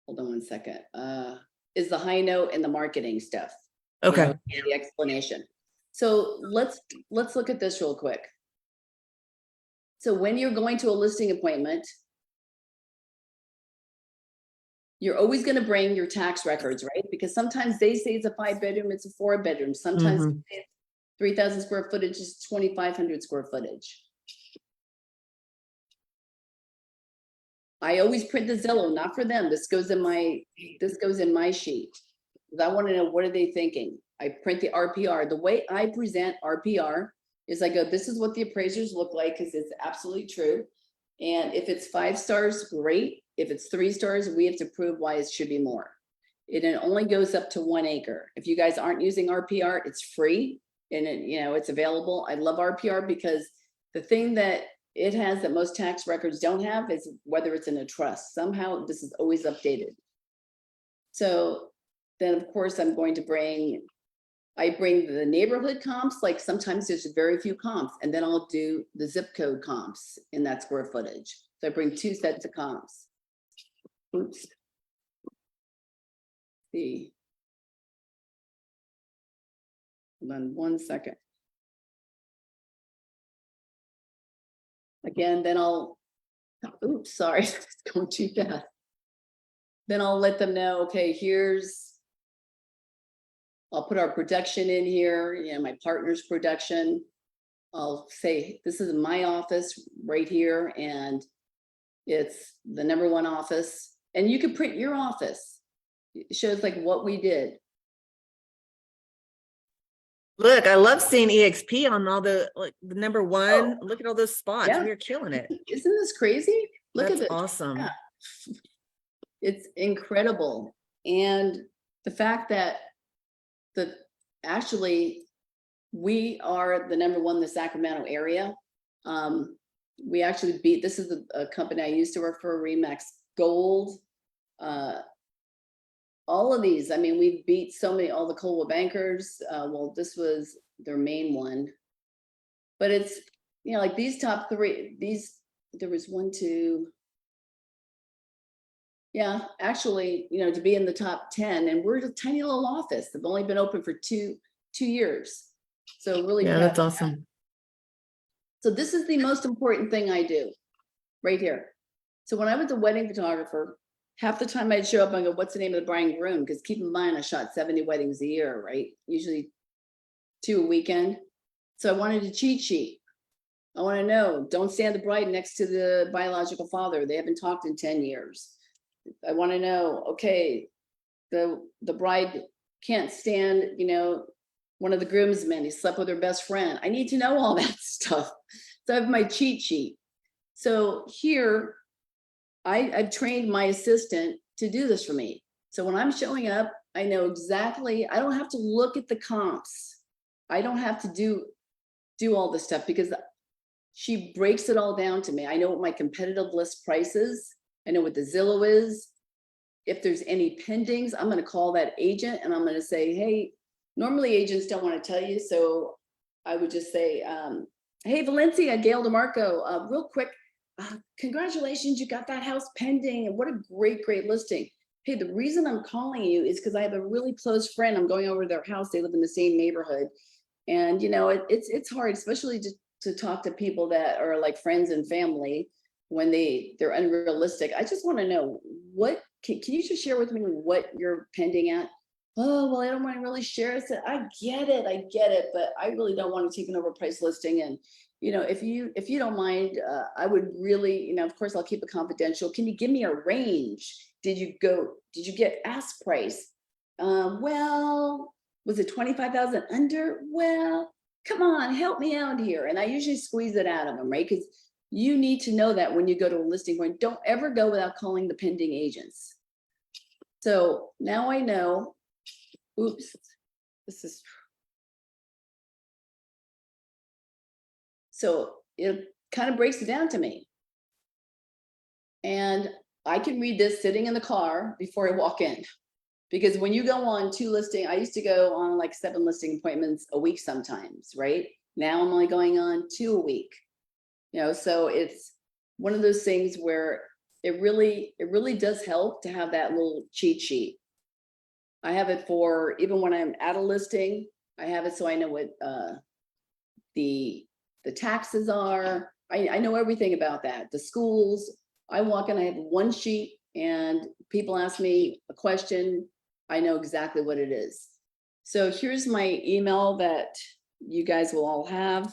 hold on one second, is the High Note and the marketing stuff. Okay. You know, the explanation. So let's look at this real quick. So when you're going to a listing appointment, you're always going to bring your tax records, right? Because sometimes they say it's a 5-bedroom, it's a 4-bedroom. Sometimes Mhm. they say 3,000 square footage is 2,500 square footage. I always print the Zillow, not for them. This goes in my sheet. Because I want to know, what are they thinking? I print the RPR. The way I present RPR is I go, this is what the appraisers look like, because it's absolutely true. And if it's 5 stars, great. If it's 3 stars, we have to prove why it should be more. It only goes up to 1 acre. If you guys aren't using RPR, it's free and it's available. I love RPR because the thing that it has that most tax records don't have is whether it's in a trust. Somehow this is always updated. So then of course I bring the neighborhood comps, like sometimes there's very few comps, and then I'll do the zip code comps in that square footage. So I bring 2 sets of comps. Oops. See. Hold on one second. Again, then oops, sorry, it's going too fast. Then I'll let them know, okay, here's I'll put our production in here, you know, my partner's production. I'll say, this is my office right here, and it's the #1 office. And you can print your office. It shows like what we did. Look, I love seeing EXP on all the, like, the #1. Look at all those spots. Yeah. We are killing it. Isn't this crazy? Look That's at it. awesome. Yeah. It's incredible. And the fact that actually we are the #1 in the Sacramento area. We actually beat, this is a company I used to work for, Remax Gold. All of these, I mean, we beat so many, all the Coldwell Bankers. Well, this was their main one. But it's, you know, like these top 3, there was 1, 2. Yeah, actually, you know, to be in the top 10, and we're a tiny little office. They've only been open for two years. So really. Yeah, proud that's of that. awesome. So this is the most important thing I do right here. So when I was a wedding photographer, half the time I'd show up and go, what's the name of the bride and groom? Because keep in mind, I shot 70 weddings a year, right? Usually 2 a weekend. So I wanted a cheat sheet. I want to know, don't stand the bride next to the biological father. They haven't talked in 10 years. I want to know, okay, the bride can't stand, you know, one of the groomsmen, he slept with her best friend. I need to know all that stuff. So I have my cheat sheet. So here, I've trained my assistant to do this for me. So when I'm showing up, I know exactly, I don't have to look at the comps. I don't have to do all this stuff because she breaks it all down to me. I know what my competitive list price is. I know what the Zillow is. If there's any pendings, I'm going to call that agent and I'm going to say, hey, normally agents don't want to tell you. So I would just say, hey, Valencia, Gail DeMarco, real quick, congratulations, you got that house pending. And what a great listing. Hey, the reason I'm calling you is because I have a really close friend. I'm going over to their house. They live in the same neighborhood. And, you know, it's hard, especially to talk to people that are like friends and family when they're unrealistic. I just want to know, what can you just share with me what you're pending at? Oh, well, I don't want to really share. I said, I get it, but I really don't want to take an overpriced listing. And, you know, if you don't mind, I would really, you know, of course I'll keep it confidential. Can you give me a range? Did you get ask price? Well, was it 25,000 under? Well, come on, help me out here. And I usually squeeze it out of them, right? Because you need to know that when you go to a listing point, don't ever go without calling the pending agents. So now I know, oops, so it kind of breaks it down to me. And I can read this sitting in the car before I walk in. Because when you go on 2 listing, I used to go on like 7 listing appointments a week sometimes, right? Now I'm only going on 2 a week. You know, so it's one of those things where it really does help to have that little cheat sheet. I have it for even when I'm at a listing, I have it so I know what the taxes are. I know everything about that. The schools, I walk in, I have 1 sheet, and people ask me a question, I know exactly what it is. So here's my email that you guys will all have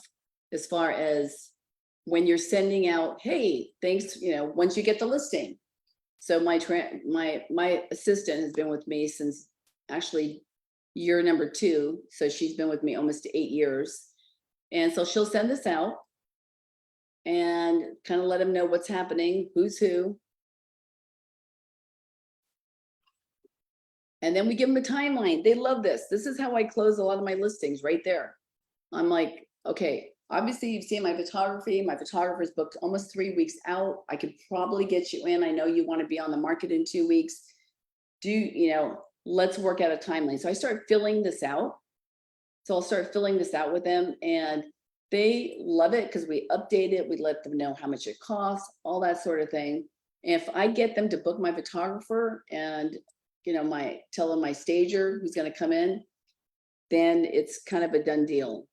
as far as when you're sending out, hey, thanks, you know, once you get the listing. So my assistant has been with me since actually year number 2. So she's been with me almost 8 years. And so she'll send this out and kind of let them know what's happening, who's who. And then we give them a timeline. They love this. This is how I close a lot of my listings right there. I'm like, okay, obviously you've seen my photography. My photographer's booked almost 3 weeks out. I could probably get you in. I know you want to be on the market in 2 weeks. Let's work out a timeline. So I start filling this out. So I'll start filling this out with them, and they love it because we update it. We let them know how much it costs, all that sort of thing. And if I get them to book my photographer and, you know, tell them my stager who's going to come in, then it's kind of a done deal.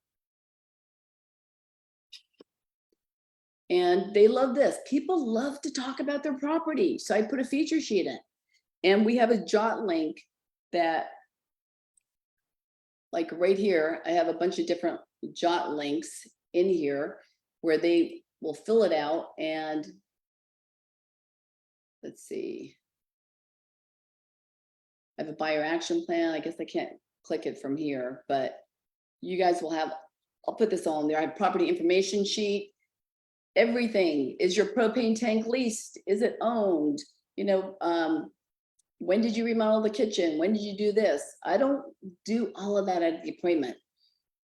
And they love this. People love to talk about their property. So I put a feature sheet in, and we have a jot link that like right here, I have a bunch of different jot links in here where they will fill it out and let's see. I have a buyer action plan. I guess I can't click it from here, but you guys will have, I'll put this on there. I have property information sheet. Everything. Is your propane tank leased? Is it owned? You know, when did you remodel the kitchen? When did you do this? I don't do all of that at the appointment.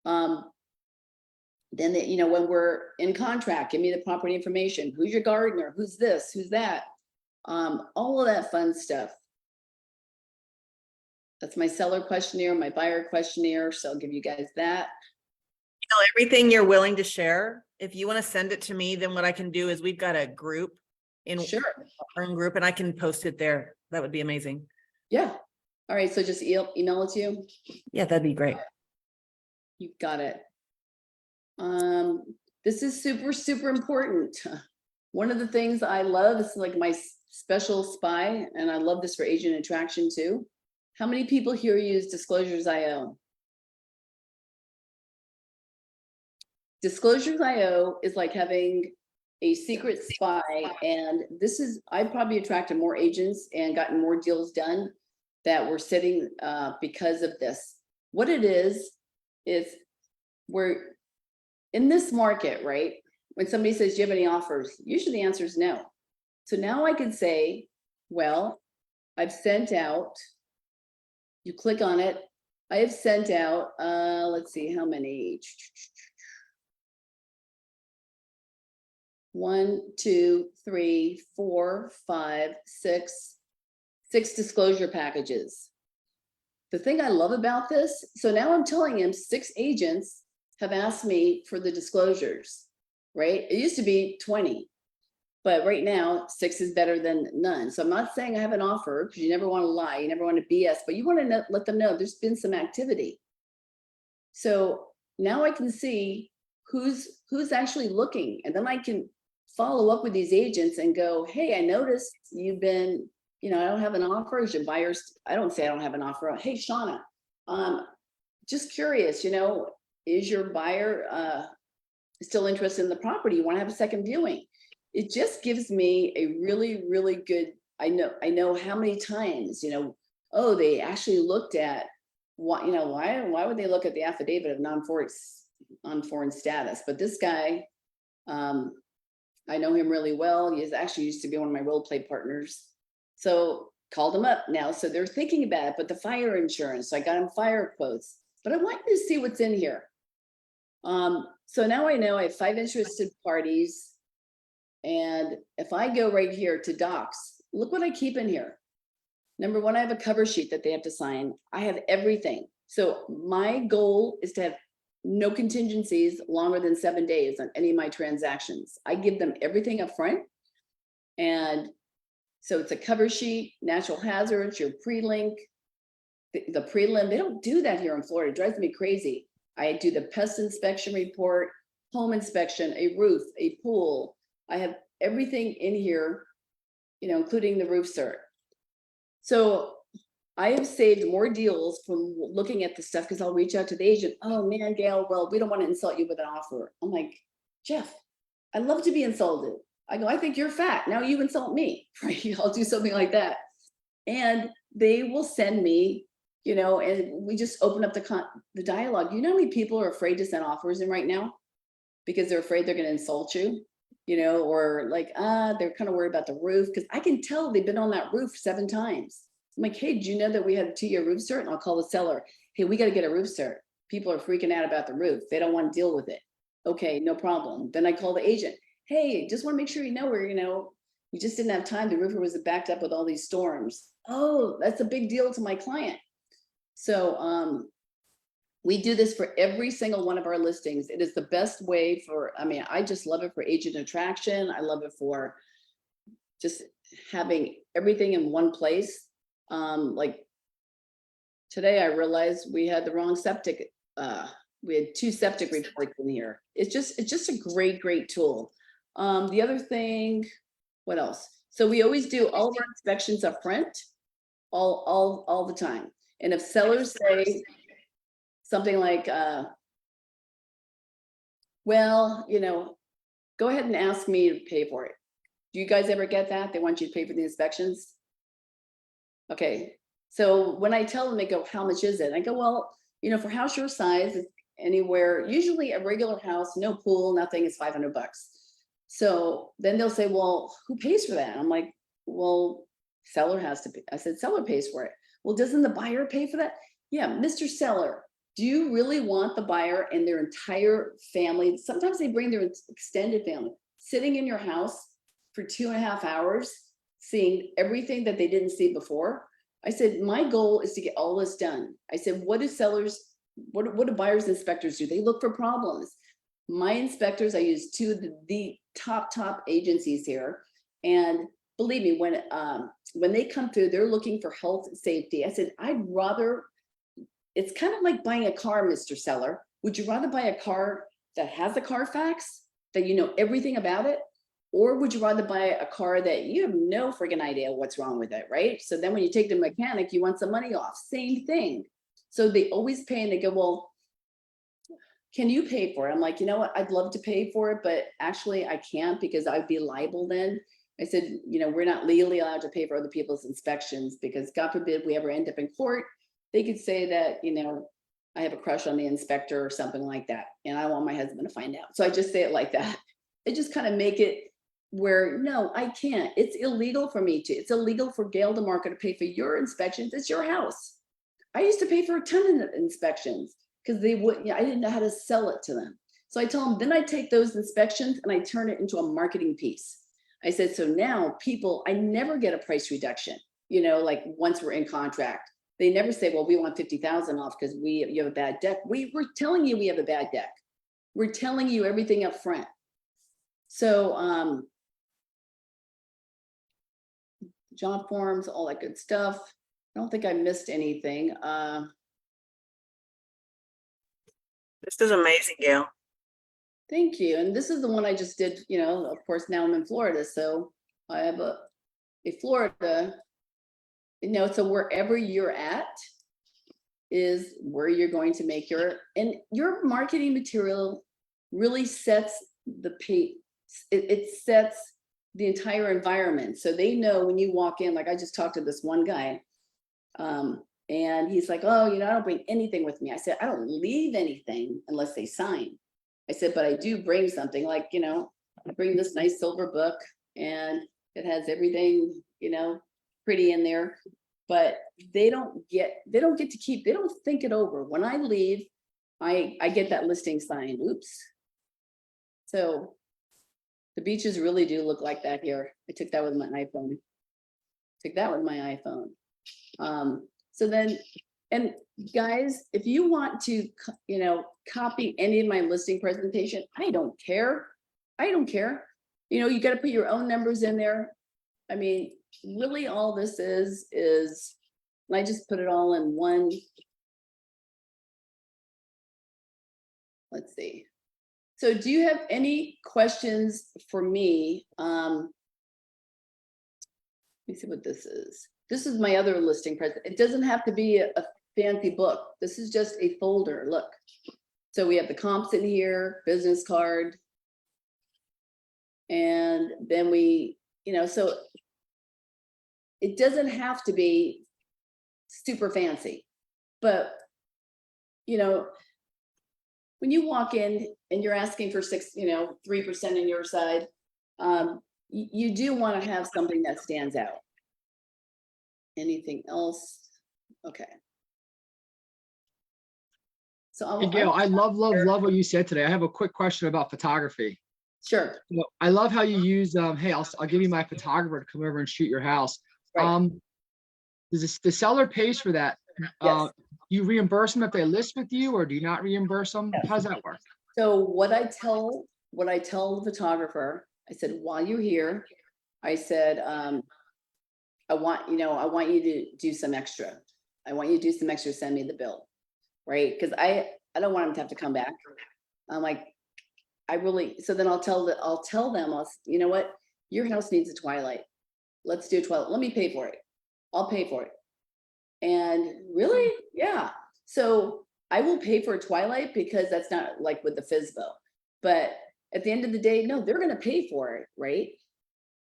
Then, you know, when we're in contract, give me the property information. Who's your gardener? Who's this? Who's that? All of that fun stuff. That's my seller questionnaire, my buyer questionnaire. So I'll give you guys that. You know, everything you're willing to share, if you want to send it to me, then what I can do is we've got a group in Sure. our own group and I can post it there. That would be amazing. Yeah. All right. So just email it to you. Yeah, that'd be great. You've got it. This is super, super important. One of the things I love is like my special spy, and I love this for agent attraction too. How many people here use Disclosures.io? Disclosures.io is like having a secret spy, and this is, I've probably attracted more agents and gotten more deals done that were sitting because of this. What it is we're in this market, right? When somebody says, do you have any offers? Usually the answer is no. So now I can say, well, I've sent out, you click on it, I have sent out, let's see how many. 1, 2, 3, 4, 5, 6 disclosure packages. The thing I love about this, so now I'm telling him 6 agents have asked me for the disclosures, right? It used to be 20, but right now 6 is better than none. So I'm not saying I have an offer, because you never want to lie, you never want to BS, but you want to let them know there's been some activity. So now I can see who's actually looking, and then I can follow up with these agents and go, hey, I noticed you've been, you know, I don't have an offer. Is your buyers? I don't say I don't have an offer. Hey, Shauna, just curious, you know, is your buyer still interested in the property? You want to have a second viewing? It just gives me a really, really good, I know how many times, you know, oh, they actually looked at what, you know, why would they look at the affidavit of non-foreign status? But this guy, I know him really well. He actually used to be one of my role play partners. So called him up now. So they're thinking about it, but the fire insurance, so I got him fire quotes, but I want you to see what's in here. So now I know I have 5 interested parties. And if I go right here to docs, look what I keep in here. Number 1, I have a cover sheet that they have to sign. I have everything. So my goal is to have no contingencies longer than 7 days on any of my transactions. I give them everything up front. And so it's a cover sheet, natural hazards, your pre-link, the prelim. They don't do that here in Florida. It drives me crazy. I do the pest inspection report, home inspection, a roof, a pool. I have everything in here, you know, including the roof cert. So I have saved more deals from looking at the stuff, because I'll reach out to the agent. Oh man, Gail, well, we don't want to insult you with an offer. I'm like, Jeff, I love to be insulted. I go, I think you're fat. Now you insult me, right? I'll do something like that. And they will send me, you know, and we just open up the dialogue. You know how many people are afraid to send offers in right now because they're afraid they're going to insult you, you know, or like, they're kind of worried about the roof, because I can tell they've been on that roof 7 times. I'm like, hey, do you know that we had a 2-year roof cert? And I'll call the seller. Hey, we got to get a roof cert. People are freaking out about the roof. They don't want to deal with it. Okay, no problem. Then I call the agent. Hey, just want to make sure you know where, you know, we just didn't have time. The roofer was backed up with all these storms. Oh, that's a big deal to my client. So we do this for every single one of our listings. It is the best way for, I mean, I just love it for agent attraction. I love it for just having everything in one place. Like today I realized we had the wrong septic. We had 2 septic reports in here. It's just a great tool. The other thing, what else? So we always do all of our inspections up front, all the time. And if sellers something like, well, go ahead and ask me to pay for it. Do you guys ever get that? They want you to pay for the inspections? Okay, so when I tell them, they go, how much is it? I go, well, for house your size, it's anywhere, usually a regular house, no pool, nothing, is $500. So then they'll say, well, who pays for that? I'm like, well, seller has to pay. I said, seller pays for it. Well, doesn't the buyer pay for that? Yeah, Mr. Seller, do you really want the buyer and their entire family? Sometimes they bring their extended family sitting in your house for 2.5 hours, seeing everything that they didn't see before. I said, my goal is to get all this done. I said, what do buyers inspectors do? They look for problems. My inspectors, I use two of the top agencies here. And believe me, when they come through, they're looking for health and safety. I said, it's kind of like buying a car, Mr. Seller. Would you rather buy a car that has a Carfax, that you know everything about it? Or would you rather buy a car that you have no friggin' idea what's wrong with it, right? So then when you take the mechanic, you want some money off, same thing. So they always pay and they go, well, can you pay for it? I'm like, you know what? I'd love to pay for it, but actually I can't because I'd be liable then. I said, we're not legally allowed to pay for other people's inspections because God forbid we ever end up in court. They could say that, I have a crush on the inspector or something like that. And I want my husband to find out. So I just say it like that. I just kind of make it where, no, I can't. It's illegal for me to. It's illegal for Gail DeMarco to pay for your inspections. It's your house. I used to pay for a ton of inspections because I didn't know how to sell it to them. So I tell them, then I take those inspections and I turn it into a marketing piece. I said, so now I never get a price reduction, like once we're in contract. They never say, well, we want 50,000 off because you have a bad deck. We're telling you we have a bad deck. We're telling you everything up front. So job forms, all that good stuff. I don't think I missed anything. This is amazing, Gail. Thank you. And this is the one I just did, of course, now I'm in Florida. So I have a Florida, so wherever you're at is where you're going to make and your marketing material really sets the pace. It sets the entire environment. So they know when you walk in, like I just talked to this one guy, and he's like, oh, I don't bring anything with me. I said, I don't leave anything unless they sign. I said, but I do bring something like, I bring this nice silver book and it has everything, pretty in there, but they don't get to keep, they don't think it over. When I leave, I get that listing signed. Oops. So the beaches really do look like that here. I took that with my iPhone. So then, and guys, if you want to, copy any of my listing presentation, I don't care. You got to put your own numbers in there. I mean, really all this is, and I just put it all in one. Let's see. So do you have any questions for me? Let me see what this is. This is my other listing present. It doesn't have to be a fancy book. This is just a folder. Look. So we have the comps in here, business card. And then we, so it doesn't have to be super fancy, but, when you walk in and you're asking for 3% on your side, you do want to have something that stands out. Anything else? Okay. So Hey, Gail, I love what you said today. I have a quick question about photography. Sure. I love how you use, hey, I'll give you my photographer to come over and shoot your house. Right. The seller pays for that. Yes. You reimburse them if they list with you, or do you not reimburse them? How does that work? So what I tell the photographer, I said, while you're here, I said, I want you to do some extra. I want you to do some extra, send me the bill. Right? Because I don't want them to have to come back. I'm like, so then I'll tell them, you know what? Your house needs a twilight. Let's do a twilight. Let me pay for it. I'll pay for it. And really? Yeah. So I will pay for a Twilight because that's not like with the FSBO. But at the end of the day, no, they're gonna pay for it, right?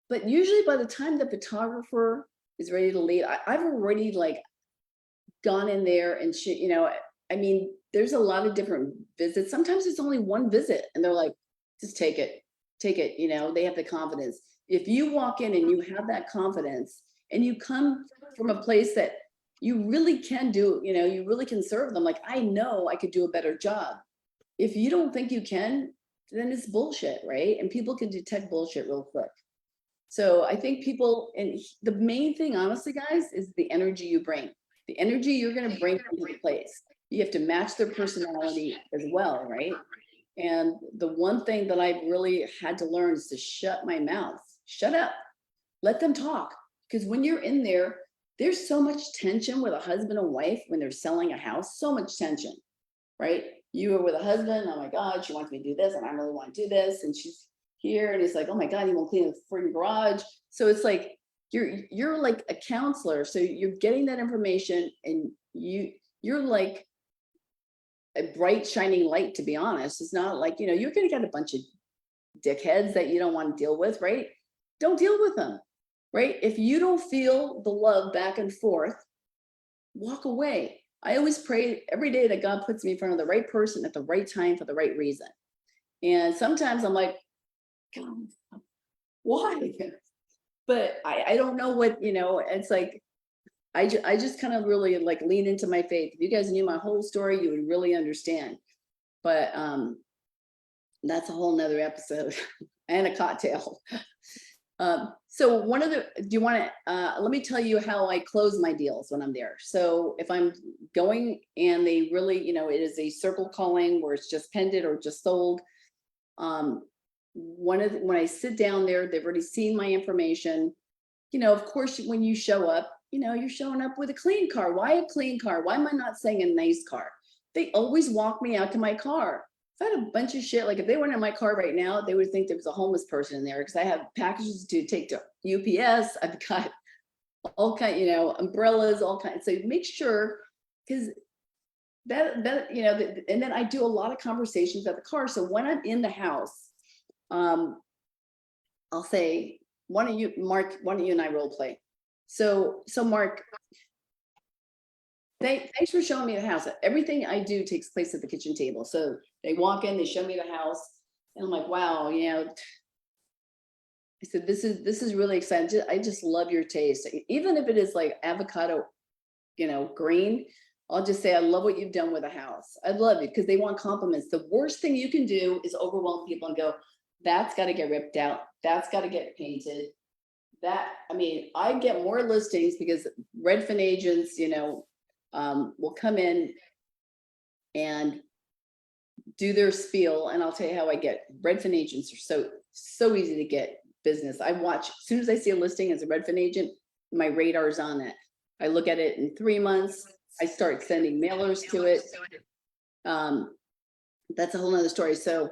But usually by the time the photographer is ready to leave, I've already like gone in there and shit, you know, I mean, there's a lot of different visits. Sometimes it's only one visit and they're like, just take it, you know, they have the confidence. If you walk in and you have that confidence and you come from a place that you really can do, you know, you really can serve them. Like, I know I could do a better job. If you don't think you can, then it's bullshit, right? And people can detect bullshit real quick. So I think people, and the main thing, honestly, guys, is the energy you bring. The energy you're going to bring into the place. You have to match their personality as well, right? And the one thing that I've really had to learn is to shut my mouth. Shut up. Let them talk. Because when you're in there, there's so much tension with a husband and wife when they're selling a house. So much tension, right? You are with a husband. Oh my God, she wants me to do this, and I really want to do this. And she's here, and it's like, oh my God, you won't clean the freaking garage. So it's like you're like a counselor. So you're getting that information, and you're like a bright shining light, to be honest. It's not like, you know, you're gonna get a bunch of dickheads that you don't want to deal with, right? Don't deal with them, right? If you don't feel the love back and forth, walk away. I always pray every day that God puts me in front of the right person at the right time for the right reason. And sometimes I'm like, God, why? But I don't know what, you know, it's like, I just kind of really like lean into my faith. If you guys knew my whole story, you would really understand. But that's a whole nother episode and a cocktail. So one of the, do you want to, let me tell you how I close my deals when I'm there. So if I'm going and they really, you know, it is a circle calling where it's just pended or just sold. When I sit down there, they've already seen my information. You know, of course, when you show up, you know, you're showing up with a clean car. Why a clean car? Why am I not saying a nice car? They always walk me out to my car. If I had a bunch of shit, like if they went in my car right now, they would think there was a homeless person in there because I have packages to take to UPS. I've got all kind, you know, umbrellas, all kinds. So make sure, because that, you know, and then I do a lot of conversations at the car. So when I'm in the house, I'll say, why don't you, Mark, why don't you and I role play? So Mark, thanks for showing me the house. Everything I do takes place at the kitchen table. So they walk in, they show me the house, and I'm like, wow, you know, I said, this is really exciting. I just love your taste. Even if it is like avocado, you know, green, I'll just say, I love what you've done with the house. I love it because they want compliments. The worst thing you can do is overwhelm people and go, that's got to get ripped out. That's got to get painted. That, I mean, I get more listings because Redfin agents, you know, will come in and do their spiel. And I'll tell you how I get. Redfin agents are so easy to get business. I watch, as soon as I see a listing as a Redfin agent, my radar is on it. I look at it in 3 months. I start sending mailers to it. That's a whole nother story. So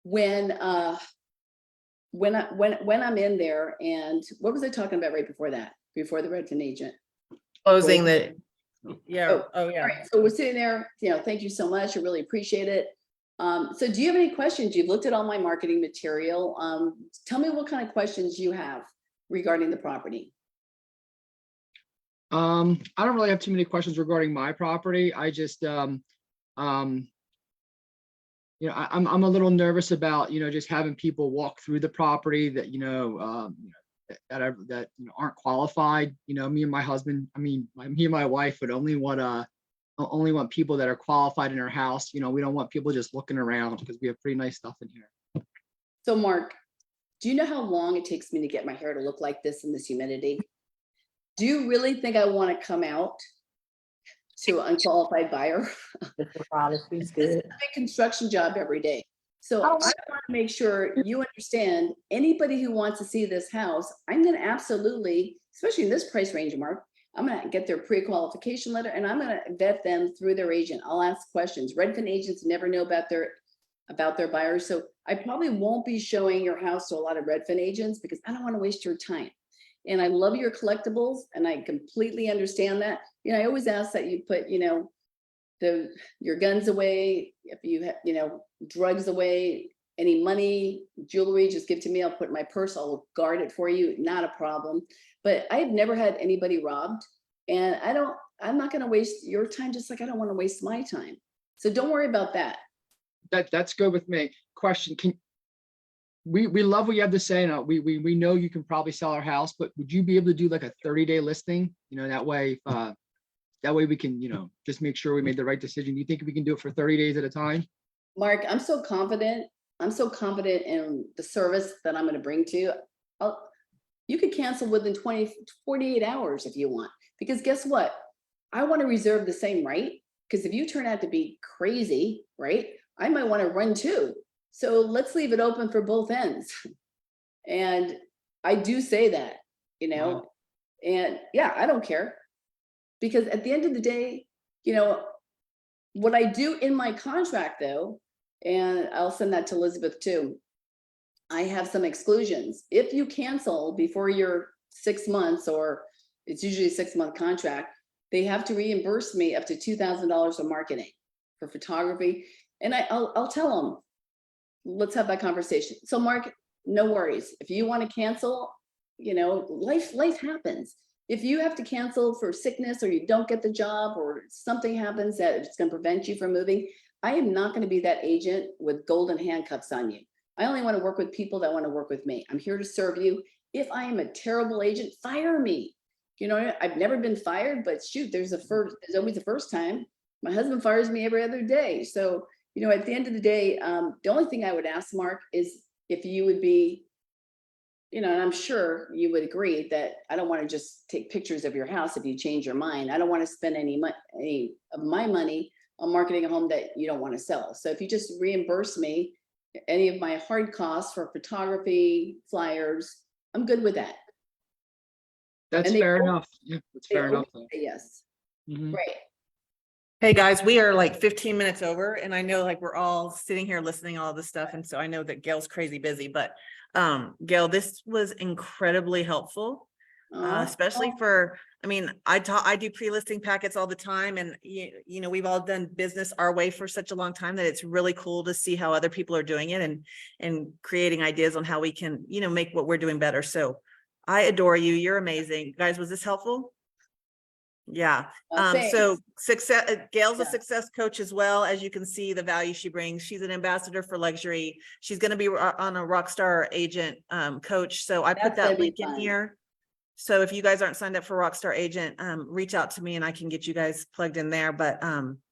when I'm in there, and what was I talking about right before that? Before the Redfin agent? Closing the, yeah, All right, so we're sitting there, you know, thank you so much. I really appreciate it. So do you have any questions? You've looked at all my marketing material. Tell me what kind of questions you have regarding the property. I don't really have too many questions regarding my property. I just, you know, I'm a little nervous about, you know, just having people walk through the property that, you know, that you know, aren't qualified. You know, me and my husband, me and my wife would only want people that are qualified in our house. You know, we don't want people just looking around because we have pretty nice stuff in here. So Mark, do you know how long it takes me to get my hair to look like this in this humidity? Do you really think I want to come out to an unqualified buyer? This is a big construction job every day. So I want to make sure you understand, anybody who wants to see this house, I'm going to absolutely, especially in this price range, Mark, I'm going to get their pre-qualification letter and I'm going to vet them through their agent. I'll ask questions. Redfin agents never know about their buyers. So I probably won't be showing your house to a lot of Redfin agents because I don't want to waste your time. And I love your collectibles and I completely understand that. You know, I always ask that you put, you know, your guns away, if you have, you know, drugs away, any money, jewelry, just give to me. I'll put it in my purse. I'll guard it for you. Not a problem. But I've never had anybody robbed, and I'm not going to waste your time, just like I don't want to waste my time. So don't worry about that. That's good with me. Question, we love what you have to say. And we know you can probably sell our house, but would you be able to do like a 30-day listing? You know, that way we can, you know, just make sure we made the right decision. Do you think we can do it for 30 days at a time? Mark, I'm so confident. I'm so confident in the service that I'm going to bring to you. You could cancel within 48 hours if you want, because guess what? I want to reserve the same right. Because if you turn out to be crazy, right, I might want to run too. So let's leave it open for both ends. And I do say that, you know, Wow. and yeah, I don't care. Because at the end of the day, you know, what I do in my contract though, and I'll send that to Elizabeth too, I have some exclusions. If you cancel before your 6 months, or it's usually a 6-month contract, they have to reimburse me up to $2,000 of marketing for photography. And I'll tell them, let's have that conversation. So Mark, no worries. If you want to cancel, you know, life happens. If you have to cancel for sickness, or you don't get the job, or something happens that it's going to prevent you from moving, I am not going to be that agent with golden handcuffs on you. I only want to work with people that want to work with me. I'm here to serve you. If I am a terrible agent, fire me. You know, I've never been fired, but shoot, there's always a first time. My husband fires me every other day. So, you know, at the end of the day, the only thing I would ask, Mark, is if you would be, you know, and I'm sure you would agree that I don't want to just take pictures of your house if you change your mind. I don't want to spend any of my money on marketing a home that you don't want to sell. So if you just reimburse me any of my hard costs for photography, flyers, I'm good with that. That's And they fair both- enough. Yeah, that's They fair enough. always say yes, Mhm. right. Hey, guys, we are like 15 minutes over, and I know like we're all sitting here listening to all this stuff. And so I know that Gail's crazy busy, but Gail, this was incredibly helpful. Especially for, I mean, I do pre-listing packets all the time, and you know, we've all done business our way for such a long time that it's really cool to see how other people are doing it, and creating ideas on how we can, you know, make what we're doing better. So I adore you. You're amazing. Guys, was this helpful? Yeah. So success, Gail's a Yeah. success coach as well. As you can see, the value she brings. She's an ambassador for luxury. She's going to be on a Rockstar agent coach. So I put That's gonna that be link in fun. here. So if you guys aren't signed up for Rockstar Agent, reach out to me and I can get you guys plugged in there. But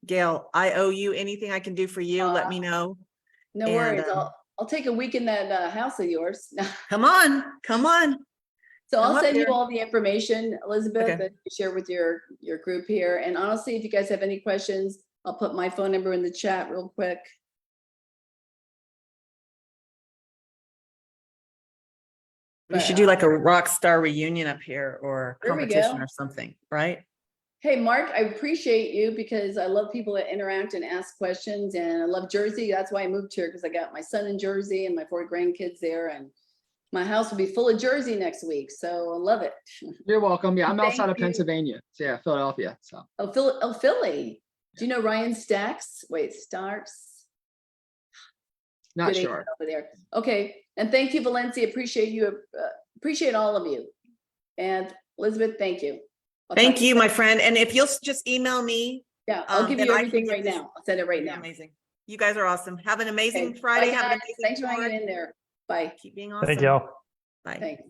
Gail, I owe you. Anything I can do for you, let me know. No and, worries. I'll take a week in that house of yours. Come on, come on. So Come I'll up send you here. all the information, Elizabeth, Okay. that you share with your group here. And honestly, if you guys have any questions, I'll put my phone number in the chat real quick. We should do like a Rockstar reunion up here, or There we competition go. or something, right? Hey, Mark, I appreciate you because I love people that interact and ask questions, and I love Jersey. That's why I moved here, because I got my son in Jersey and my 4 grandkids there, and my house will be full of Jersey next week. So I love it. You're welcome. Yeah, I'm Thank outside of you. Pennsylvania. So yeah, Philadelphia. So Oh, Philly. Do you know Ryan Stacks? Wait, Starks? not Good agent sure. over there. Okay, and thank you, Valencia. Appreciate you. Appreciate all of you. And Elizabeth, thank you. I'll talk Thank to you, soon. my friend. And if you'll just email me. Yeah, I'll give then you I can everything get right this- now. I'll send it right You're now. amazing. You guys are awesome. Have an amazing Okay, Friday. bye, Have an guys. amazing Thanks for tour. hanging in there. Bye. Keep being awesome. Thank you. Bye. Thanks.